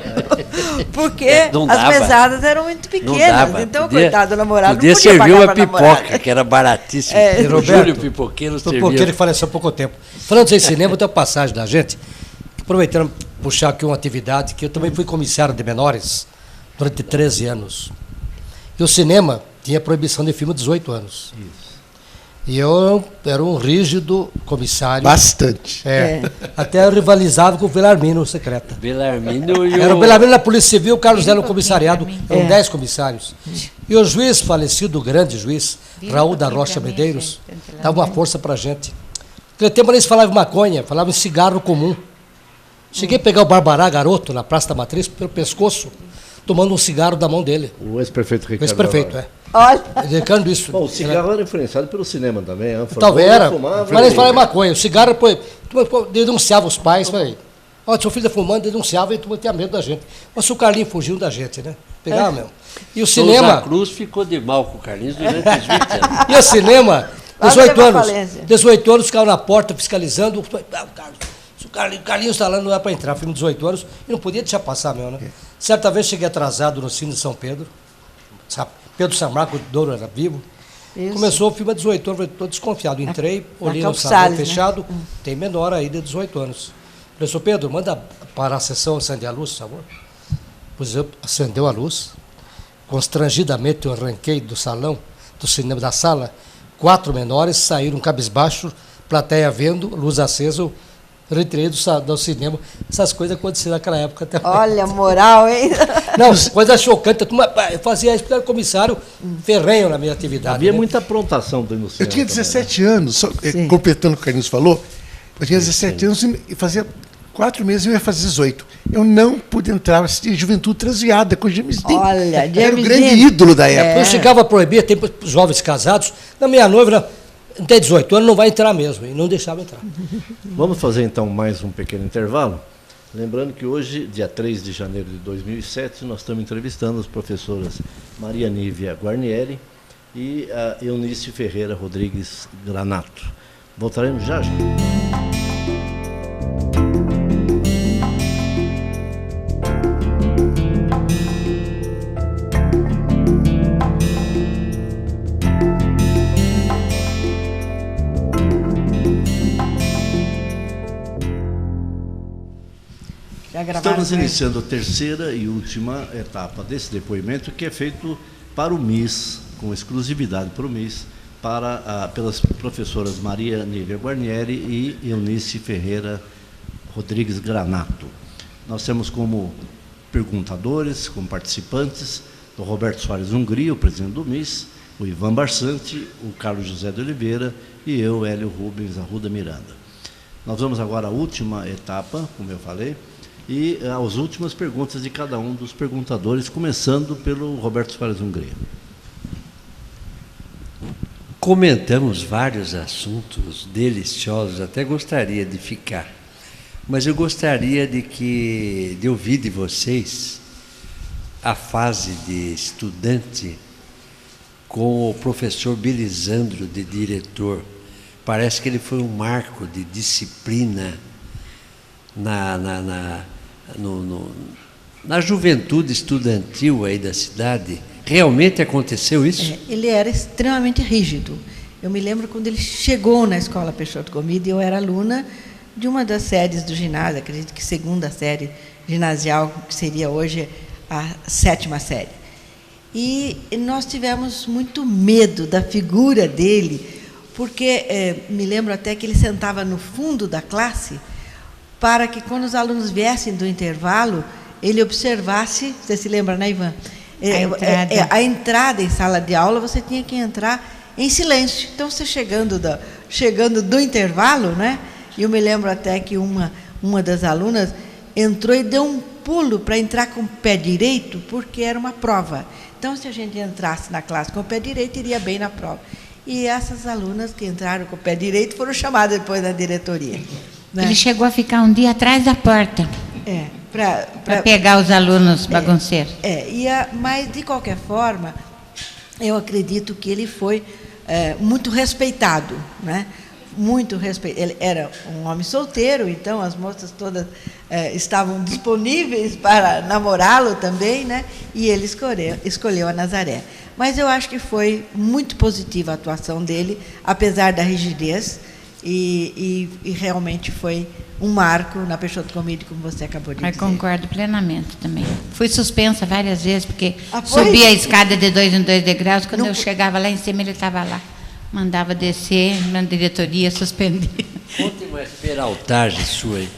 S5: porque
S6: Não
S5: as
S6: dava.
S5: mesadas eram muito
S6: Não
S5: pequenas.
S6: dava.
S5: Então, coitado do namorado,
S6: podia
S5: não podia
S6: servir
S5: pagar
S6: uma
S5: pra
S6: pipoca,
S5: namorada.
S6: que era baratíssima.
S5: É.
S2: E
S6: O
S2: Roberto,
S6: Júlio Pipoqueiro
S2: porque
S6: servia.
S2: ele faleceu há pouco tempo. Falando em cinema, tem uma passagem da gente, aproveitando puxar aqui uma atividade, que eu também fui comissário de menores durante 13 anos. E o cinema tinha proibição de filme de 18 anos.
S1: Isso.
S2: E eu era um rígido comissário.
S4: Bastante.
S2: Até eu rivalizava com o Belarmino, secreta.
S6: Belarmino e
S2: Era o Belarmino na Polícia Civil, o Carlos era no comissariado, eram 10 comissários. E o juiz falecido, o grande juiz, Raul da Rocha Medeiros, dava uma força pra gente. Naquele tempo eles falavam em maconha, falavam em cigarro comum. Cheguei a pegar o Barbará, garoto, na Praça da Matriz, pelo pescoço, tomando um cigarro da mão dele.
S1: O ex-prefeito
S2: O
S1: Ricardo.
S2: ex-prefeito,
S1: Navarro.
S5: Olha,
S2: Dedicando isso.
S1: Bom, o cigarro era influenciado pelo cinema também.
S2: Talvez era.
S1: Fumava,
S2: Mas eles falavam em maconha. O cigarro, pô, denunciava os pais, falei, ó, seu filho tá fumando, denunciava e tu tinha medo da gente. Mas se o Carlinho fugiu da gente, né? Pegava mesmo. E o
S6: Souza
S2: cinema.
S6: Cruz ficou de mal com o Carlinhos durante os 20 anos.
S2: E o cinema,
S5: Lá
S2: 18
S5: leva
S2: anos.
S5: falência.
S2: 18 anos ficavam na porta fiscalizando. Se o Carlinhos está lá, não é para entrar. Filme de 18 anos, e não podia deixar passar mesmo, né? Certa vez cheguei atrasado no Cine de São Pedro. Pedro Samarco Douro era vivo.
S5: Isso.
S2: Começou o filme a 18 anos, estou desconfiado. Entrei, olhei no
S5: Campos
S2: salão
S5: Salles, né?
S2: fechado, tem menor aí de 18 anos. Falei, senhor Pedro, manda parar a sessão, acender a luz, por favor. Pois eu acendeu a luz. Constrangidamente eu arranquei do salão, do cinema da sala. 4 menores saíram cabisbaixo, plateia vendo, luz acesa, eu retirei do cinema. Essas coisas aconteceram naquela época até.
S5: olha, moral, hein?
S2: Não, coisa chocante. Eu fazia isso, porque era comissário ferrenho na minha atividade.
S1: Havia
S2: né?
S1: muita aprontação dentro do
S4: Eu
S1: cinema.
S4: tinha
S1: também,
S4: 17 anos, completando o que o Carlinhos falou, eu tinha 17 anos e fazia 4 meses eu ia fazer 18. Eu não pude entrar, assistir Juventude Transviada com James Dean.
S5: Olha,
S4: Era o
S5: James
S4: grande
S5: Dean.
S4: ídolo da época.
S2: Eu chegava a proibir, tem jovens casados, na minha noiva, não tem 18 anos, não vai entrar mesmo, e não deixava entrar.
S1: Vamos fazer então mais um pequeno intervalo. Lembrando que hoje, dia 3 de janeiro de 2007, nós estamos entrevistando as professoras Maria Nívia Guarnieri e a Eunice Ferreira Rodrigues Granato. Voltaremos já, já.
S5: Já gravaram
S1: Estamos
S5: com ele?
S1: iniciando a terceira e última etapa desse depoimento, que é feito para o MIS, com exclusividade para o MIS, pelas professoras Maria Nívia Guarnieri e Eunice Ferreira Rodrigues Granato. Nós temos como perguntadores, como participantes, o Roberto Soares Hungria, o presidente do MIS, o Ivan Barsante, o Carlos José de Oliveira e eu, Hélio Rubens Arruda Miranda. Nós vamos agora à última etapa, como eu falei, e às últimas perguntas de cada um dos perguntadores, começando pelo Roberto Soares Hungria.
S6: Comentamos vários assuntos deliciosos, até gostaria de ficar, mas eu gostaria de ouvir de vocês a fase de estudante com o professor Belisandro de diretor. Parece que ele foi um marco de disciplina na juventude estudantil aí da cidade. Realmente aconteceu isso?
S5: Ele era extremamente rígido. Eu me lembro quando ele chegou na Escola Peixoto Gomide, eu era aluna de uma das séries do ginásio, acredito que segunda série ginasial, que seria hoje a 7ª série. E nós tivemos muito medo da figura dele, porque me lembro até que ele sentava no fundo da classe para que, quando os alunos viessem do intervalo, ele observasse, você se lembra, né, Ivan? A entrada em sala de aula, você tinha que entrar em silêncio. Então, você chegando do intervalo, né? E eu me lembro até que uma das alunas entrou e deu um pulo para entrar com o pé direito, porque era uma prova. Então, se a gente entrasse na classe com o pé direito, iria bem na prova. E essas alunas que entraram com o pé direito foram chamadas depois na diretoria. Né?
S3: Ele chegou a ficar um dia atrás da porta. Para pegar os alunos bagunceiros.
S5: Mas, de qualquer forma, eu acredito que ele foi muito respeitado, né? Muito respeitado. Ele era um homem solteiro, então as moças todas estavam disponíveis para namorá-lo também, né? E ele escolheu a Nazaré. Mas eu acho que foi muito positiva a atuação dele, apesar da rigidez, e realmente foi um marco na Peixoto Gomide, como você acabou de dizer.
S3: Eu concordo plenamente também. Fui suspensa várias vezes, porque subia a escada de 2 em 2 degraus, quando eu chegava lá em cima, ele estava lá. Mandava descer na diretoria, suspender.
S6: Conte uma peraltagem sua aí.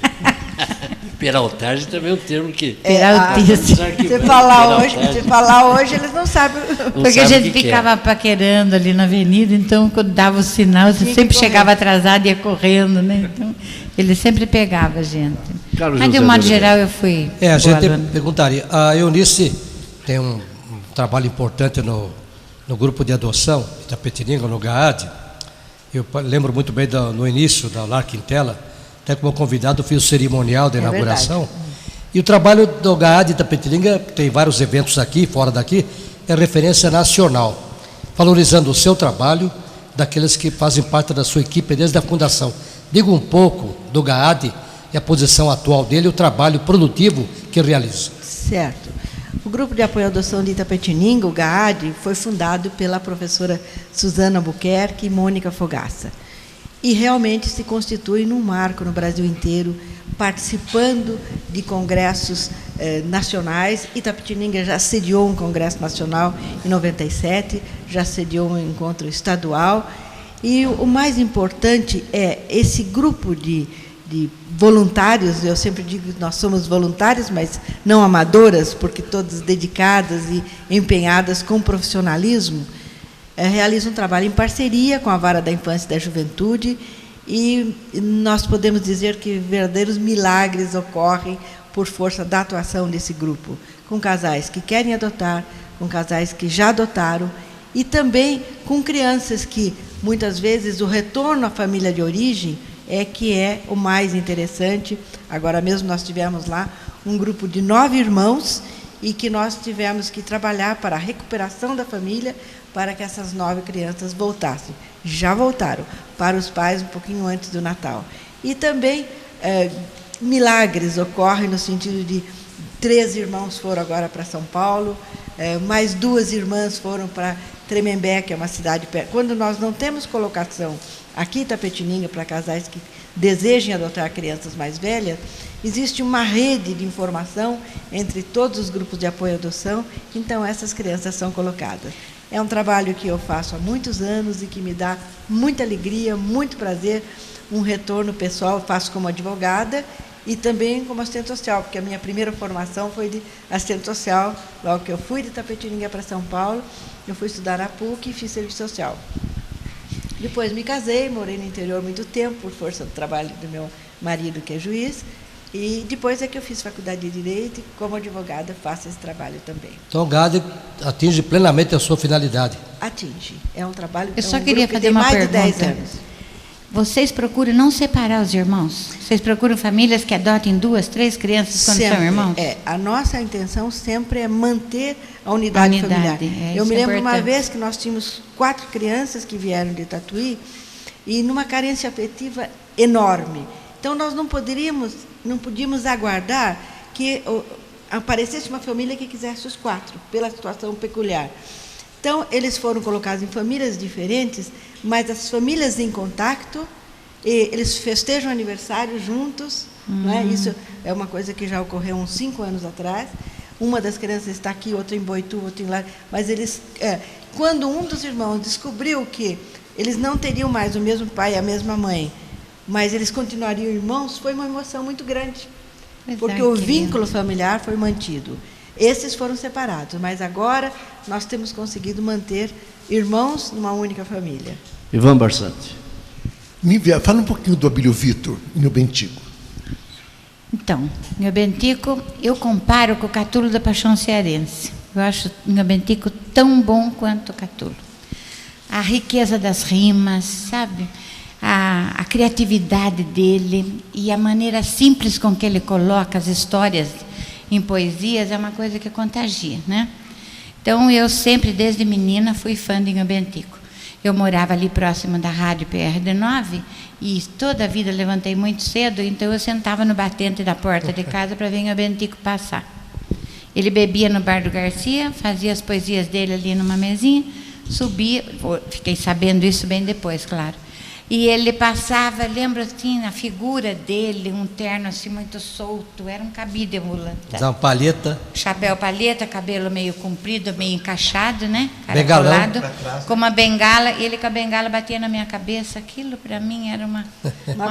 S6: Peraltagem também é um termo que...
S3: Peraltice.
S5: Se falar hoje, eles não sabem.
S3: Porque a gente ficava paquerando ali na avenida, então, quando dava o sinal, você sempre chegava atrasado e ia correndo, né? Então, ele sempre pegava a gente. Mas, de um modo geral, eu fui
S2: a gente perguntaria. A Eunice tem um trabalho importante no grupo de adoção, Itapetininga, no GAAD. Eu lembro muito bem no início da Lar Quintela, até como convidado, fiz o cerimonial da inauguração. Verdade. E o trabalho do GAAD Itapetininga, tem vários eventos aqui, fora daqui, é referência nacional, valorizando o seu trabalho, daqueles que fazem parte da sua equipe desde a fundação. Diga um pouco do GAAD e a posição atual dele, o trabalho produtivo que realiza.
S5: Certo. O Grupo de Apoio à Adoção de Itapetininga, o GAAD, foi fundado pela professora Suzana Albuquerque e Mônica Fogaça. E realmente se constitui num marco no Brasil inteiro, participando de congressos nacionais. Itapetininga já sediou um congresso nacional em 97, já sediou um encontro estadual. E o mais importante é esse grupo de voluntários. Eu sempre digo que nós somos voluntários, mas não amadoras, porque todas dedicadas e empenhadas com profissionalismo, realizam um trabalho em parceria com a Vara da Infância e da Juventude, e nós podemos dizer que verdadeiros milagres ocorrem por força da atuação desse grupo, com casais que querem adotar, com casais que já adotaram, e também com crianças que, muitas vezes, o retorno à família de origem que é o mais interessante. Agora mesmo nós tivemos lá um grupo de 9 irmãos e que nós tivemos que trabalhar para a recuperação da família, para que essas 9 crianças voltassem. Já voltaram para os pais um pouquinho antes do Natal. E também milagres ocorrem no sentido de 3 irmãos foram agora para São Paulo, mais 2 irmãs foram para Tremembé, que é uma cidade perto. Quando nós não temos colocação aqui em Itapetininga para casais que desejem adotar crianças mais velhas, existe uma rede de informação entre todos os grupos de apoio à adoção, então essas crianças são colocadas. É um trabalho que eu faço há muitos anos e que me dá muita alegria, muito prazer, um retorno pessoal. Eu faço como advogada e também como assistente social, porque a minha primeira formação foi de assistente social. Logo que eu fui de Itapetininga para São Paulo, eu fui estudar na PUC e fiz serviço social. Depois me casei, morei no interior muito tempo, por força do trabalho do meu marido, que é juiz, e depois é que eu fiz faculdade de Direito e, como advogada, faço esse trabalho também.
S2: Então, GAD atinge plenamente a sua finalidade.
S5: Atinge. É um trabalho...
S3: Eu só queria fazer uma pergunta.
S5: Mais de 10 anos.
S3: Vocês procuram não separar os irmãos? Vocês procuram famílias que adotem 2, 3 crianças quando
S5: sempre,
S3: são irmãos?
S5: A nossa intenção sempre é manter a unidade familiar. Eu me lembro uma vez que nós tínhamos 4 crianças que vieram de Tatuí e numa carência afetiva enorme. Então, nós não podíamos aguardar que aparecesse uma família que quisesse os 4, pela situação peculiar. Então, eles foram colocados em famílias diferentes, mas as famílias em contato, eles festejam aniversário juntos. Não é? Isso é uma coisa que já ocorreu uns 5 anos atrás. Uma das crianças está aqui, outra em Boituva, outra em Lar. Mas eles, quando um dos irmãos descobriu que eles não teriam mais o mesmo pai e a mesma mãe, mas eles continuariam irmãos, foi uma emoção muito grande. Porque o vínculo familiar foi mantido. Esses foram separados, mas agora nós temos conseguido manter irmãos numa única família.
S1: Ivan Barsante.
S4: Nívia, fala um pouquinho do Abílio Vitor, em Bentico.
S3: Então, Nhô Bentico, eu comparo com o Catulo da Paixão Cearense. Eu acho Nhô Bentico tão bom quanto o Catulo. A riqueza das rimas, sabe? A criatividade dele e a maneira simples com que ele coloca as histórias em poesias é uma coisa que contagia, né? Então, eu sempre, desde menina, fui fã de Nhô Bentico. Eu morava ali próximo da rádio PRD9 e toda a vida levantei muito cedo, então eu sentava no batente da porta de casa para ver Nhô Bentico passar. Ele bebia no bar do Garcia, fazia as poesias dele ali numa mesinha, subia, fiquei sabendo isso bem depois, claro. E ele passava, lembro assim, a figura dele, um terno assim muito solto, era um cabide ambulante.
S2: Usava palheta.
S3: Chapéu palheta, cabelo meio comprido, meio encaixado, né?
S2: Bengalão.
S3: Com uma bengala, e ele com a bengala batia na minha cabeça. Aquilo para mim era uma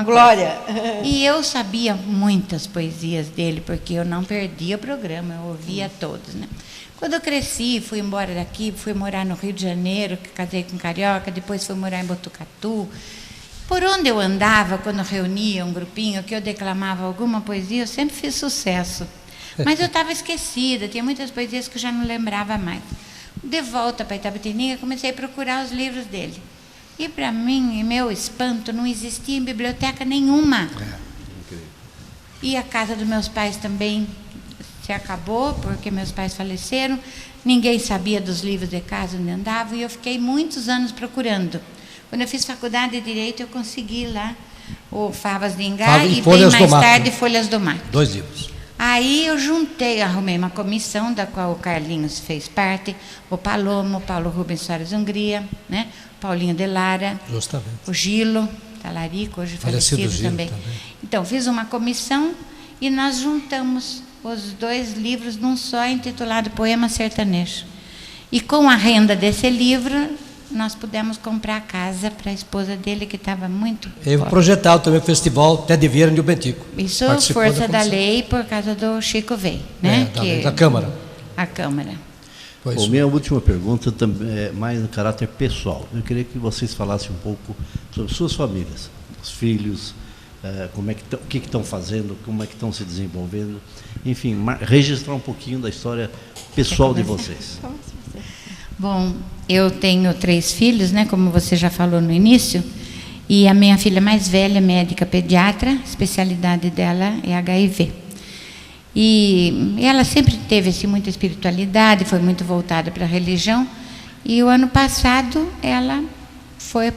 S5: glória.
S3: E eu sabia muitas poesias dele, porque eu não perdia o programa, eu ouvia todos, né? Quando eu cresci, fui embora daqui, fui morar no Rio de Janeiro, casei com carioca, depois fui morar em Botucatu. Por onde eu andava, quando reunia um grupinho que eu declamava alguma poesia, eu sempre fiz sucesso. Mas eu estava esquecida, tinha muitas poesias que eu já não lembrava mais. De volta para Itapetininga, comecei a procurar os livros dele. E para mim, em meu espanto, não existia em biblioteca nenhuma. E a casa dos meus pais também se acabou, porque meus pais faleceram. Ninguém sabia dos livros de casa onde andavam, e eu fiquei muitos anos procurando. Quando eu fiz faculdade de Direito, eu consegui lá o Favas de Ingá e bem mais tarde Folhas do Mar.
S2: 2 livros.
S3: Aí eu juntei, arrumei uma comissão da qual o Carlinhos fez parte, o Palomo, o Paulo Rubens Soares Hungria, né? O Paulinho de Lara,
S2: justamente.
S3: O Gilo Talarico, hoje falecido também. Então, fiz uma comissão e nós juntamos os 2 livros num só, intitulado Poema Sertanejo. E com a renda desse livro, nós pudemos comprar a casa para a esposa dele, que estava muito
S2: Eu projetado também o festival Ted Vieira de Bentico.
S3: Isso, força da lei, por causa do Chico Vey, né?
S2: Da Câmara.
S3: A Câmara.
S1: Bom, minha última pergunta também é mais no caráter pessoal. Eu queria que vocês falassem um pouco sobre suas famílias, os filhos, como é que o que estão fazendo, como é que estão se desenvolvendo. Enfim, registrar um pouquinho da história pessoal de vocês.
S3: Bom, eu tenho 3 filhos, né, como você já falou no início, e a minha filha mais velha é médica pediatra, a especialidade dela é HIV. E ela sempre teve assim, muita espiritualidade, foi muito voltada para a religião, e o ano passado ela foi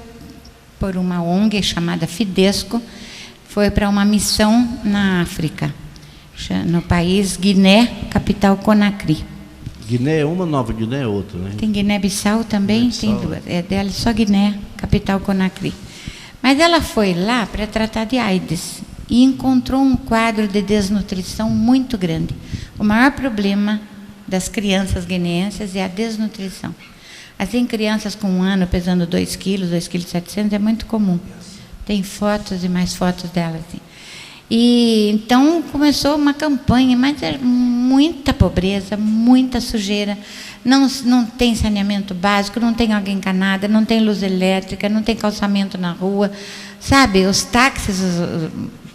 S3: por uma ONG chamada Fidesco, foi para uma missão na África, no país Guiné, capital Conakry.
S1: Guiné é uma, Nova Guiné é outra, né?
S3: Tem Guiné-Bissau também, tem duas. É dela só Guiné, capital Conakry. Mas ela foi lá para tratar de AIDS e encontrou um quadro de desnutrição muito grande. O maior problema das crianças guineenses é a desnutrição. Assim, crianças com 1 ano pesando 2 quilos, 2,7 kg, é muito comum. Tem fotos e mais fotos dela, assim. E então começou uma campanha, mas é muita pobreza, muita sujeira, não tem saneamento básico, não tem água encanada, não tem luz elétrica, não tem calçamento na rua, sabe? Os táxis,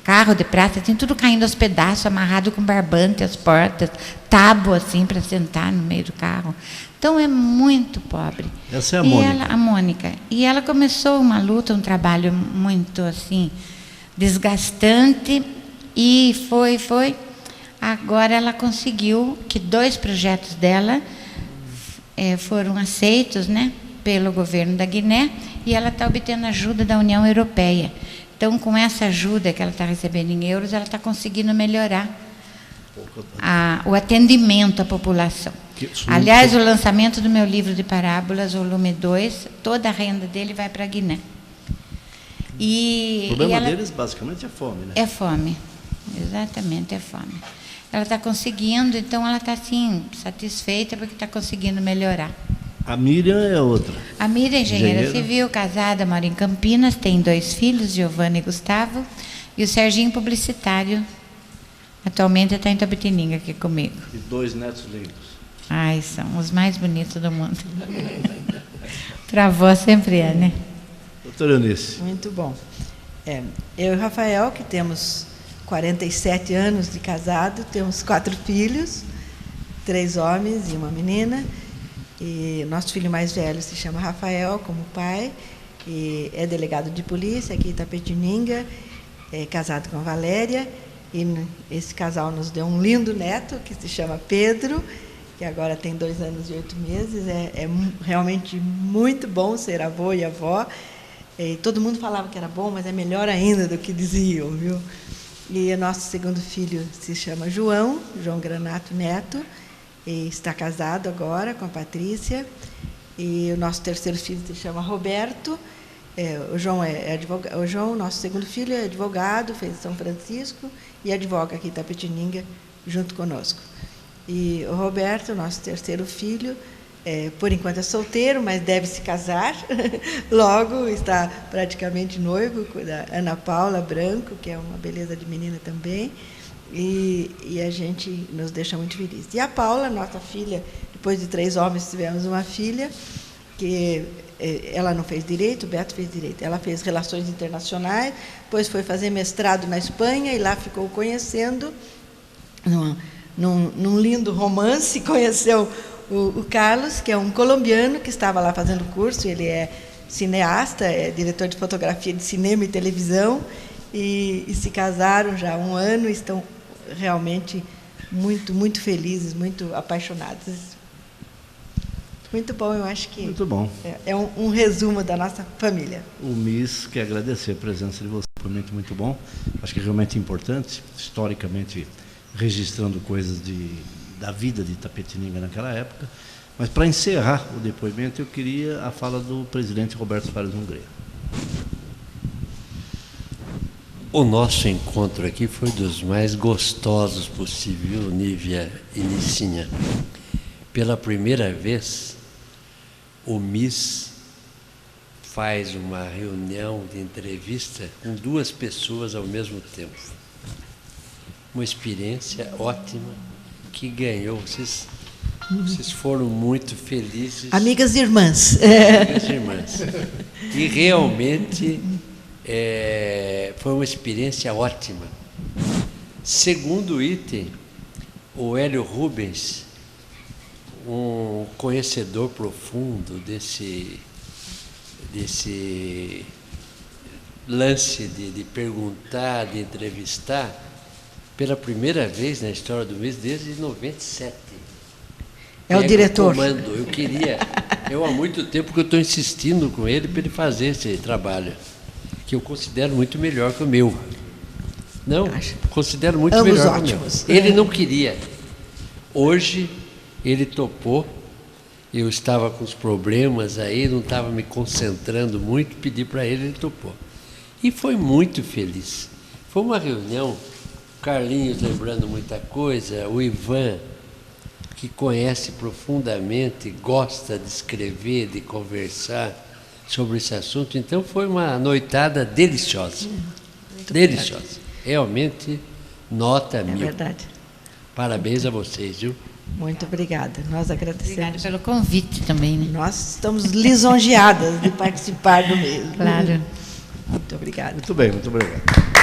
S3: carro de praça, assim, tudo caindo aos pedaços, amarrado com barbante as portas, tábua assim para sentar no meio do carro. Então é muito pobre.
S1: Essa é a Mônica.
S3: A Mônica. E ela começou uma luta, um trabalho muito assim desgastante, e foi. Agora ela conseguiu que 2 projetos dela foram aceitos, né, pelo governo da Guiné, e ela está obtendo ajuda da União Europeia. Então, com essa ajuda que ela está recebendo em euros, ela está conseguindo melhorar o atendimento à população. Aliás, o lançamento do meu livro de parábolas, volume 2, toda a renda dele vai para a Guiné.
S1: O problema deles, basicamente, é fome, né?
S3: É fome, exatamente, é fome. Ela está conseguindo, então ela está, assim, satisfeita porque está conseguindo melhorar.
S1: A Miriam é outra.
S3: A Miriam é engenheira civil, casada, mora em Campinas, tem 2 filhos, Giovana e Gustavo, e o Serginho, publicitário, atualmente está em Itapetininga aqui comigo.
S1: E 2 netos lindos.
S3: Ai, são os mais bonitos do mundo. Para a avó sempre é, né?
S1: Doutora Eunice.
S5: Muito bom. Eu e o Rafael, que temos 47 anos de casado, temos 4 filhos, 3 homens e uma menina. E nosso filho mais velho se chama Rafael, como pai, e é delegado de polícia aqui em Itapetininga, é casado com a Valéria. E esse casal nos deu um lindo neto, que se chama Pedro, que agora tem 2 anos e 8 meses. É realmente muito bom ser avô e avó. E todo mundo falava que era bom, mas é melhor ainda do que diziam, viu? E o nosso segundo filho se chama João Granato Neto, e está casado agora com a Patrícia. E o nosso terceiro filho se chama Roberto. O João é advogado. O João, nosso segundo filho, é advogado, fez São Francisco e advoga aqui em Itapetininga junto conosco. E o Roberto, nosso terceiro filho, por enquanto é solteiro, mas deve se casar. Logo está praticamente noivo da Ana Paula Branco, que é uma beleza de menina também. E a gente nos deixa muito feliz. E a Paula, nossa filha, depois de 3 homens, tivemos uma filha, que ela não fez direito, o Beto fez direito. Ela fez relações internacionais, depois foi fazer mestrado na Espanha, e lá ficou conhecendo, num lindo romance, conheceu o Carlos, que é um colombiano que estava lá fazendo curso. Ele é cineasta, é diretor de fotografia de cinema e televisão, e se casaram já há 1 ano, estão realmente muito, muito felizes, muito apaixonados. Muito bom, eu acho que
S1: muito bom.
S5: É um resumo da nossa família.
S1: O MIS quer agradecer a presença de você, foi muito bom. Acho que é realmente importante, historicamente, registrando coisas da vida de Itapetininga naquela época. Mas, para encerrar o depoimento, eu queria a fala do presidente Roberto Fares Hungria.
S6: O nosso encontro aqui foi dos mais gostosos possível, Nívia e Nicinha. Pela primeira vez, o MIS faz uma reunião de entrevista com 2 pessoas ao mesmo tempo. Uma experiência ótima que ganhou. Vocês foram muito felizes.
S5: Amigas e irmãs.
S6: Amigas e irmãs. E realmente foi uma experiência ótima. Segundo item, o Hélio Rubens, um conhecedor profundo desse lance de perguntar, de entrevistar, pela primeira vez na história do mês, desde 97.
S5: É o diretor.
S6: Comando. Eu há muito tempo que eu estou insistindo com ele para ele fazer esse trabalho, que eu considero muito melhor que o meu. Não, considero muito melhor que o meu. Ele não queria. Hoje, ele topou. Eu estava com os problemas aí, não estava me concentrando muito, pedi para ele topou. E foi muito feliz. Foi uma reunião, o Carlinhos lembrando muita coisa, o Ivan, que conhece profundamente, gosta de escrever, de conversar sobre esse assunto. Então foi uma noitada deliciosa. Deliciosa. Realmente, nota 1000.
S5: É verdade.
S6: Parabéns a vocês, viu?
S5: Muito obrigada. Nós agradecemos.
S3: Obrigada pelo convite também, né?
S5: Nós estamos lisonjeadas de participar do mesmo.
S3: Claro.
S5: Muito obrigada.
S1: Muito bem, muito obrigado.